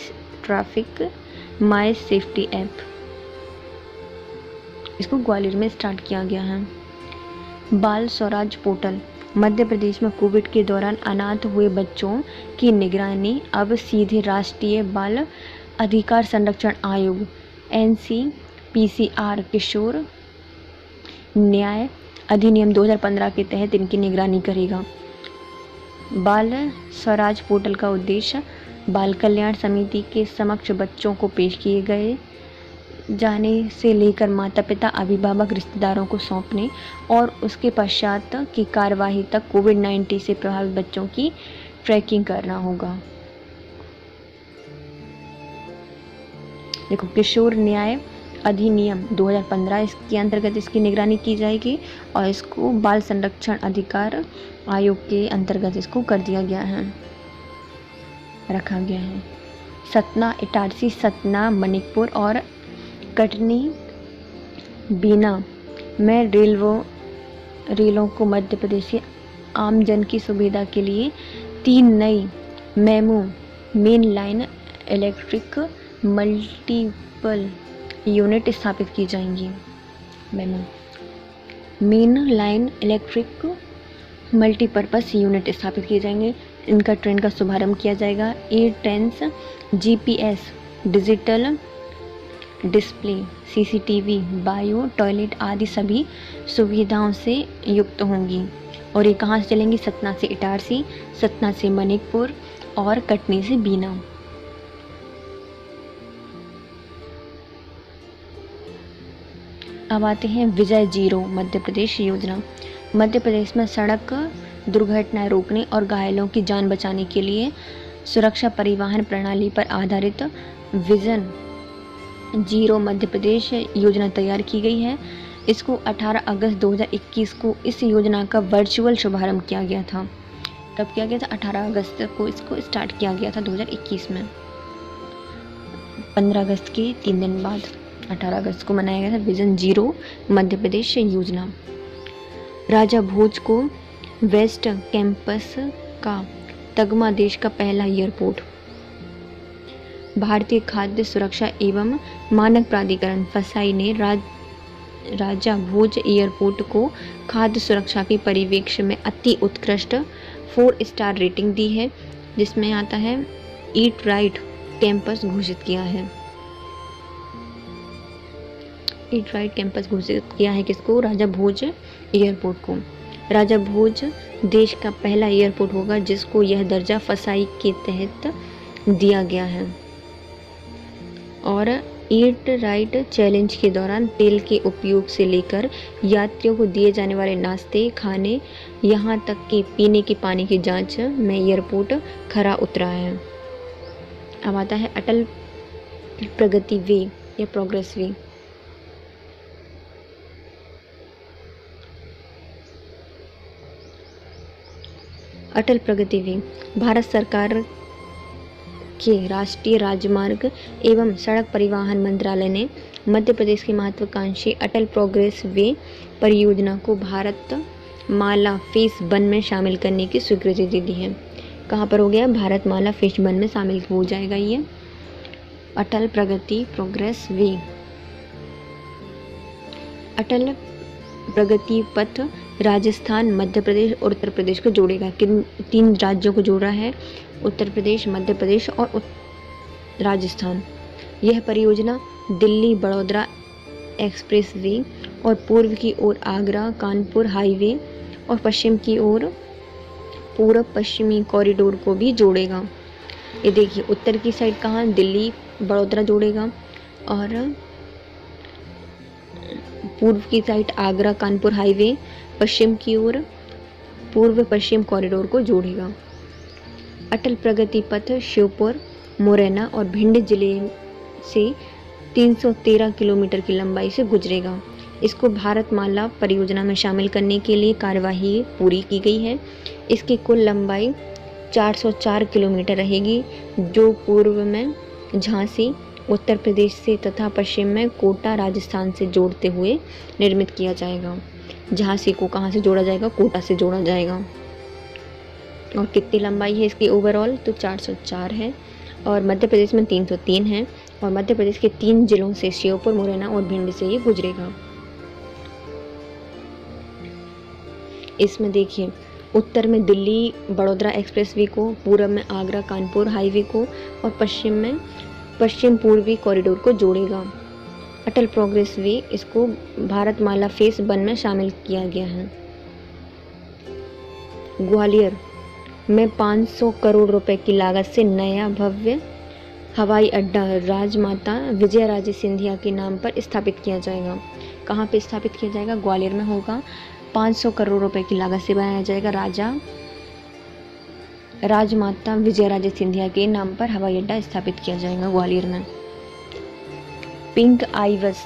ट्रैफिक माई सेफ्टी ऐप। इसको ग्वालियर में स्टार्ट किया गया है। बाल स्वराज पोर्टल, मध्य प्रदेश में कोविड के दौरान अनाथ हुए बच्चों की निगरानी अब सीधे राष्ट्रीय बाल अधिकार संरक्षण आयोग NCPCR किशोर न्याय अधिनियम 2015 के तहत इनकी निगरानी करेगा। बाल स्वराज पोर्टल का उद्देश्य बाल कल्याण समिति के समक्ष बच्चों को पेश किए गए जाने से लेकर माता पिता, अभिभावक, रिश्तेदारों को सौंपने और उसके पश्चात की कार्यवाही तक कोविड-19 से प्रभावित बच्चों की ट्रैकिंग करना होगा। देखो, किशोर न्याय अधिनियम 2015 इसके अंतर्गत इसकी निगरानी की जाएगी और इसको बाल संरक्षण अधिकार आयोग के अंतर्गत इसको कर दिया गया है, रखा गया है। सतना, इटारसी, सतना, मणिपुर और कटनी, बीना में रेलों को मध्य प्रदेश के आमजन की सुविधा के लिए 3 नई MEMU main line electric multiple unit स्थापित की जाएंगी। MEMU main line electric multipurpose unit स्थापित किए जाएंगे। इनका ट्रेन का शुभारंभ किया जाएगा। Trains GPS, digital display, CCTV, bio toilet आदि सभी सुविधाओं से युक्त होंगी और ये कहाँ से चलेंगी? सतना से इटारसी, सतना से मणिपुर और कटनी से बीना। अब आते हैं विजय जीरो मध्य प्रदेश योजना। मध्य प्रदेश में सड़क दुर्घटनाएं रोकने और घायलों की जान बचाने के लिए सुरक्षा परिवहन प्रणाली पर आधारित विजन जीरो मध्य प्रदेश योजना तैयार की गई है। इसको 18 अगस्त 2021 को इस योजना का वर्चुअल शुभारंभ किया गया था। कब किया गया था? 18 अगस्त को इसको स्टार्ट किया गया था 2021 में। 15 अगस्त के 3 दिन बाद 18 अगस्त को मनाया गया था विजन जीरो मध्य प्रदेश योजना। राजा भोज को वेस्ट कैंपस का तगमा देश का पहला एयरपोर्ट। भारतीय खाद्य सुरक्षा एवं मानक प्राधिकरण फसाई ने राजा भोज एयरपोर्ट को खाद्य सुरक्षा के परिवेक्ष्य में अति उत्कृष्ट 4 स्टार रेटिंग दी है, जिसमें आता है ईट राइट कैंपस घोषित किया है। ईट राइट कैंपस घोषित किया है किसको? राजा भोज एयरपोर्ट को। राजा भोज देश का पहला एयरपोर्ट होगा जिसको यह दर्जा फसाई के तहत दिया गया है। और ईट राइट चैलेंज के दौरान तेल के उपयोग से लेकर यात्रियों को दिए जाने वाले नाश्ते, खाने, यहाँ तक कि पीने के पानी की जांच में एयरपोर्ट खरा उतरा है। अब आता है अटल प्रगति वे या प्रोग्रेस वे। अटल प्रगति वे भारत सरकार के राष्ट्रीय राजमार्ग एवं सड़क परिवहन मंत्रालय ने मध्य प्रदेश की महत्वाकांक्षी अटल प्रोग्रेस वे परियोजना को भारत माला फेज 1 में शामिल करने की स्वीकृति दे दी है। कहाँ पर हो गया? भारत माला फेज 1 में शामिल हो जाएगा ये अटल प्रगति प्रोग्रेस वे। अटल प्रगति पथ राजस्थान, मध्य प्रदेश और उत्तर प्रदेश को जोड़ेगा। किन 3 राज्यों को जोड़ रहा है? उत्तर प्रदेश, मध्य प्रदेश और राजस्थान। यह परियोजना दिल्ली बड़ौदा एक्सप्रेस वे और पूर्व की ओर आगरा कानपुर हाईवे और पश्चिम की ओर पूर्व पश्चिमी कॉरिडोर को भी जोड़ेगा। ये देखिए, उत्तर की साइड कहाँ? दिल्ली बड़ौदा जोड़ेगा और पूर्व की साइड आगरा कानपुर हाईवे, पश्चिम की ओर पूर्व पश्चिम कॉरिडोर को जोड़ेगा। अटल प्रगति पथ श्योपुर, मुरैना और भिंड जिले से 313 किलोमीटर की लंबाई से गुजरेगा। इसको भारतमाला परियोजना में शामिल करने के लिए कार्यवाही पूरी की गई है। इसकी कुल लंबाई 404 किलोमीटर रहेगी, जो पूर्व में झांसी उत्तर प्रदेश से तथा पश्चिम में कोटा राजस्थान से जोड़ते हुए निर्मित किया जाएगा। झांसी को कहाँ से जोड़ा जाएगा? कोटा से जोड़ा जाएगा। और कितनी लंबाई है इसकी ओवरऑल? तो 404 है और मध्य प्रदेश में 303 है और मध्य प्रदेश के 3 जिलों से श्योपुर, मुरैना और भिंड से ये गुजरेगा। इसमें देखिए, उत्तर में दिल्ली बड़ौदा एक्सप्रेस वे को, पूर्व में आगरा कानपुर हाईवे को और पश्चिम में पश्चिम पूर्वी कॉरिडोर को जोड़ेगा। अटल प्रोग्रेस वे इसको भारतमाला फेज 1 में शामिल किया गया है। ग्वालियर में 500 करोड़ रुपए की लागत से नया भव्य हवाई अड्डा राजमाता विजयाराजे सिंधिया के नाम पर स्थापित किया जाएगा। कहाँ पे स्थापित किया जाएगा? ग्वालियर में होगा। 500 करोड़ रुपए की लागत से बनाया जाएगा राजमाता विजयाराजे सिंधिया के नाम पर हवाई अड्डा स्थापित किया जाएगा ग्वालियर में। पिंक आई बस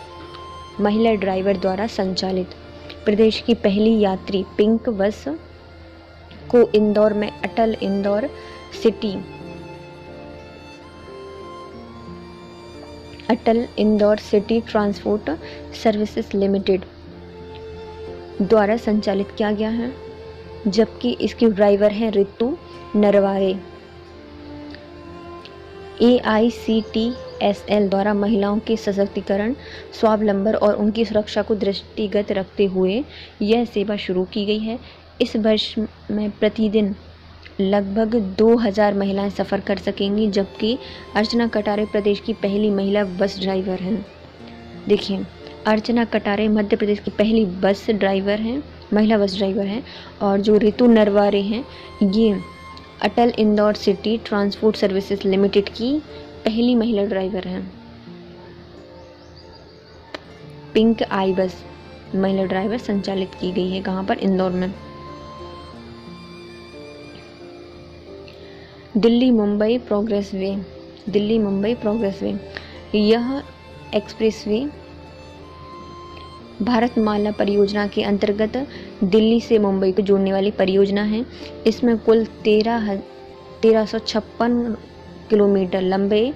महिला ड्राइवर द्वारा संचालित। प्रदेश की पहली यात्री पिंक बस को इंदौर में Atal Indore city transport services limited द्वारा संचालित किया गया है, जबकि इसके ड्राइवर हैं ऋतु नरवारे। AICTSL द्वारा महिलाओं के सशक्तिकरण, स्वावलंबन और उनकी सुरक्षा को दृष्टिगत रखते हुए यह सेवा शुरू की गई है। इस वर्ष में प्रतिदिन लगभग 2000 महिलाएं सफ़र कर सकेंगी, जबकि अर्चना कटारे प्रदेश की पहली महिला बस ड्राइवर हैं। देखिए, अर्चना कटारे मध्य प्रदेश की पहली महिला बस ड्राइवर हैं, और जो ऋतु नरवारे हैं ये Atal Indore city transport services limited की पहली महिला ड्राइवर हैं। पिंक आई बस महिला ड्राइवर संचालित की गई है, कहाँ पर? इंदौर में। दिल्ली मुंबई प्रोग्रेस वे यह एक्सप्रेसवे भारतमाला परियोजना के अंतर्गत दिल्ली से मुंबई को जोड़ने वाली परियोजना है। इसमें कुल 1356 किलोमीटर लंबे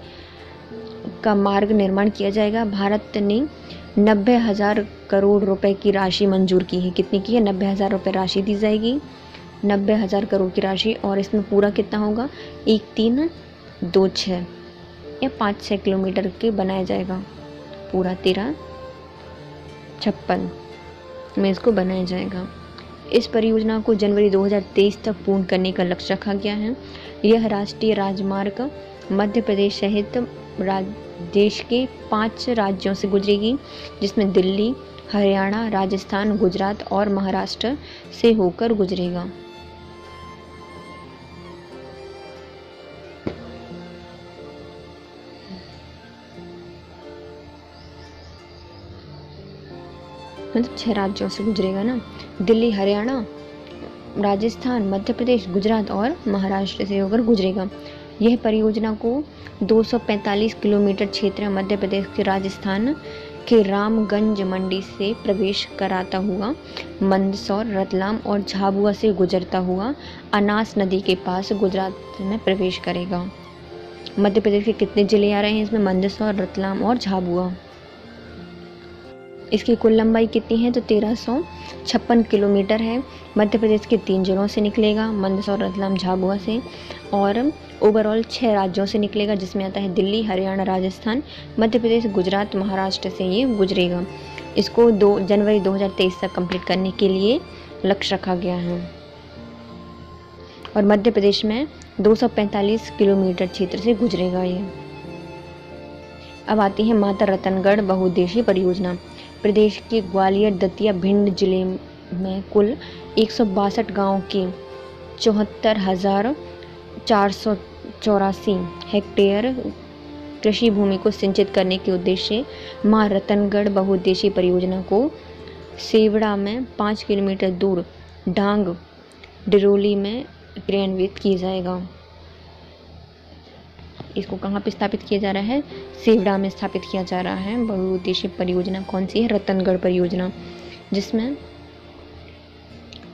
का मार्ग निर्माण किया जाएगा। भारत ने 90,000 करोड़ रुपए की राशि मंजूर की है। कितनी की है? 90,000 रुपये राशि दी जाएगी, 90,000 करोड़ की राशि। और इसमें पूरा कितना होगा? 1326 या 5-6 किलोमीटर के बनाया जाएगा। पूरा 1356 में इसको बनाया जाएगा। इस परियोजना को जनवरी 2023 तक पूर्ण करने का लक्ष्य रखा गया है। यह राष्ट्रीय राजमार्ग मध्य प्रदेश सहित देश के 5 राज्यों से गुजरेगी, जिसमें दिल्ली, हरियाणा, राजस्थान, गुजरात और महाराष्ट्र से होकर गुजरेगा। मतलब 6 राज्यों से गुजरेगा ना, दिल्ली, हरियाणा, राजस्थान, मध्य प्रदेश, गुजरात और महाराष्ट्र से होकर गुजरेगा। यह परियोजना को 245 किलोमीटर क्षेत्र में मध्य प्रदेश के राजस्थान के रामगंज मंडी से प्रवेश कराता हुआ मंदसौर, रतलाम और झाबुआ से गुजरता हुआ अनास नदी के पास गुजरात में प्रवेश करेगा। मध्य प्रदेश के कितने जिले आ रहे हैं इसमें? मंदसौर, रतलाम और झाबुआ। इसकी कुल लंबाई कितनी है? तो 1356 किलोमीटर है। मध्य प्रदेश के 3 जिलों से निकलेगा, मंदसौर, रतलाम, झाबुआ से, और ओवरऑल 6 राज्यों से निकलेगा, जिसमें आता है दिल्ली, हरियाणा, राजस्थान, मध्य प्रदेश, गुजरात, महाराष्ट्र से ये गुजरेगा। इसको जनवरी 2023 तक कंप्लीट करने के लिए लक्ष्य रखा गया है। और मध्य प्रदेश में 245 किलोमीटर क्षेत्र से गुजरेगा ये। अब आती है माता रतनगढ़ बहुउद्देशीय परियोजना। प्रदेश के ग्वालियर, दतिया, भिंड जिले में कुल 162 गाँव के 74,484 हेक्टेयर कृषि भूमि को सिंचित करने के उद्देश्य मां रतनगढ़ बहुउद्देशीय परियोजना को सेवड़ा में 5 किलोमीटर दूर डांग डिरोली में क्रियान्वित किया जाएगा। इसको कहाँ पे स्थापित किया जा रहा है? सेवड़ा में स्थापित किया जा रहा है। बहुउद्देशीय परियोजना कौन सी है? रतनगढ़ परियोजना, जिसमें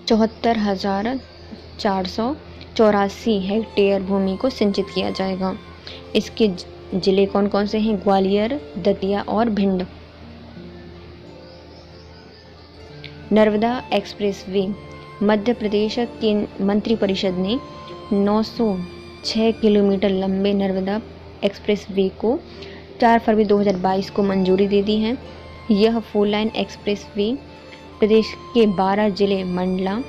74,484 हेक्टेयर भूमि को सिंचित किया जाएगा। इसके जिले कौन कौन से हैं? ग्वालियर, दतिया और भिंड। नर्मदा एक्सप्रेसवे मध्य प्रदेश के मंत्रिपरिषद ने 906 किलोमीटर लंबे नर्मदा एक्सप्रेसवे को 4 फरवरी 2022 को मंजूरी दे दी है। यह 4 लाइन एक्सप्रेसवे प्रदेश के 12 जिले मंडला,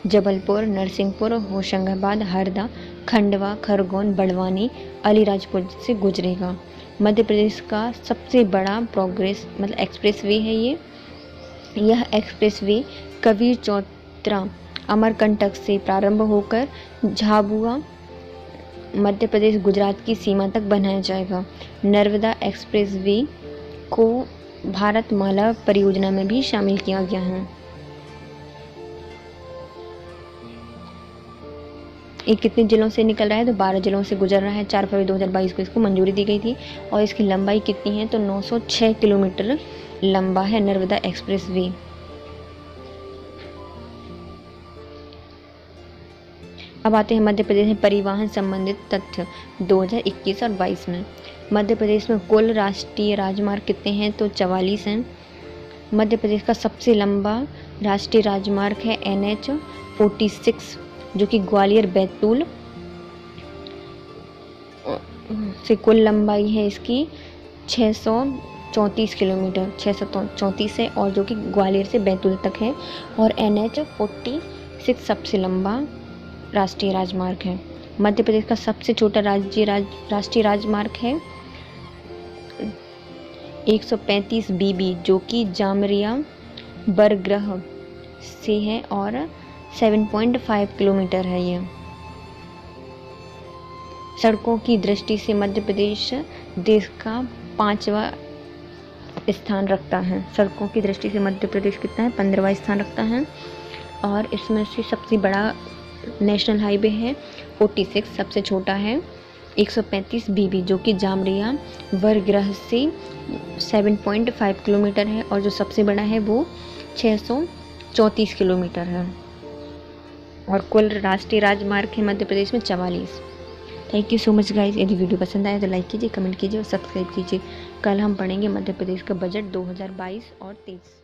जबलपुर, नरसिंहपुर, होशंगाबाद, हरदा, खंडवा, खरगोन, बड़वानी, अलीराजपुर से गुजरेगा। मध्य प्रदेश का सबसे बड़ा एक्सप्रेसवे है ये। यह एक्सप्रेसवे कबीर चौतरा अमरकंटक से प्रारंभ होकर झाबुआ मध्य प्रदेश गुजरात की सीमा तक बनाया जाएगा। नर्मदा एक्सप्रेसवे को भारतमाला परियोजना में भी शामिल किया गया है। ये कितने जिलों से निकल रहा है, तो 12 जिलों से गुजर रहा है। 4 फरवरी 2022 को इसको मंजूरी दी गई थी और इसकी लंबाई कितनी है, तो 906 किलोमीटर लंबा है नर्मदा एक्सप्रेस वे। अब आते हैं मध्य प्रदेश में परिवहन संबंधित तथ्य 2021 और 22 में। मध्य प्रदेश में कुल राष्ट्रीय राजमार्ग कितने हैं, तो 44 हैं। मध्य प्रदेश का सबसे लंबा राष्ट्रीय राजमार्ग है NH 46, जो कि ग्वालियर बैतूल से कुल लंबाई है इसकी 634 किलोमीटर, 634 है, और जो कि ग्वालियर से बैतूल तक है। और NH 46 सबसे लंबा राष्ट्रीय राजमार्ग है। मध्य प्रदेश का सबसे छोटा राष्ट्रीय राजमार्ग है 135 BB, जो कि जामरिया बरग्रह से है और 7.5 किलोमीटर है। ये सड़कों की दृष्टि से मध्य प्रदेश देश का 5वां स्थान रखता है। सड़कों की दृष्टि से मध्य प्रदेश कितना है, 15वां स्थान रखता है। और इसमें से सबसे बड़ा नेशनल हाईवे है 46, सबसे छोटा है 135 BB, जो कि जामरिया बरग्रह से 7.5 किलोमीटर है, और जो सबसे बड़ा है वो 634 किलोमीटर है। और कुल राष्ट्रीय राजमार्ग है मध्य प्रदेश में 44। Thank you so much guys. यदि वीडियो पसंद आए तो लाइक कीजिए, कमेंट कीजिए और सब्सक्राइब कीजिए। कल हम पढ़ेंगे मध्य प्रदेश का बजट 2022 और 23।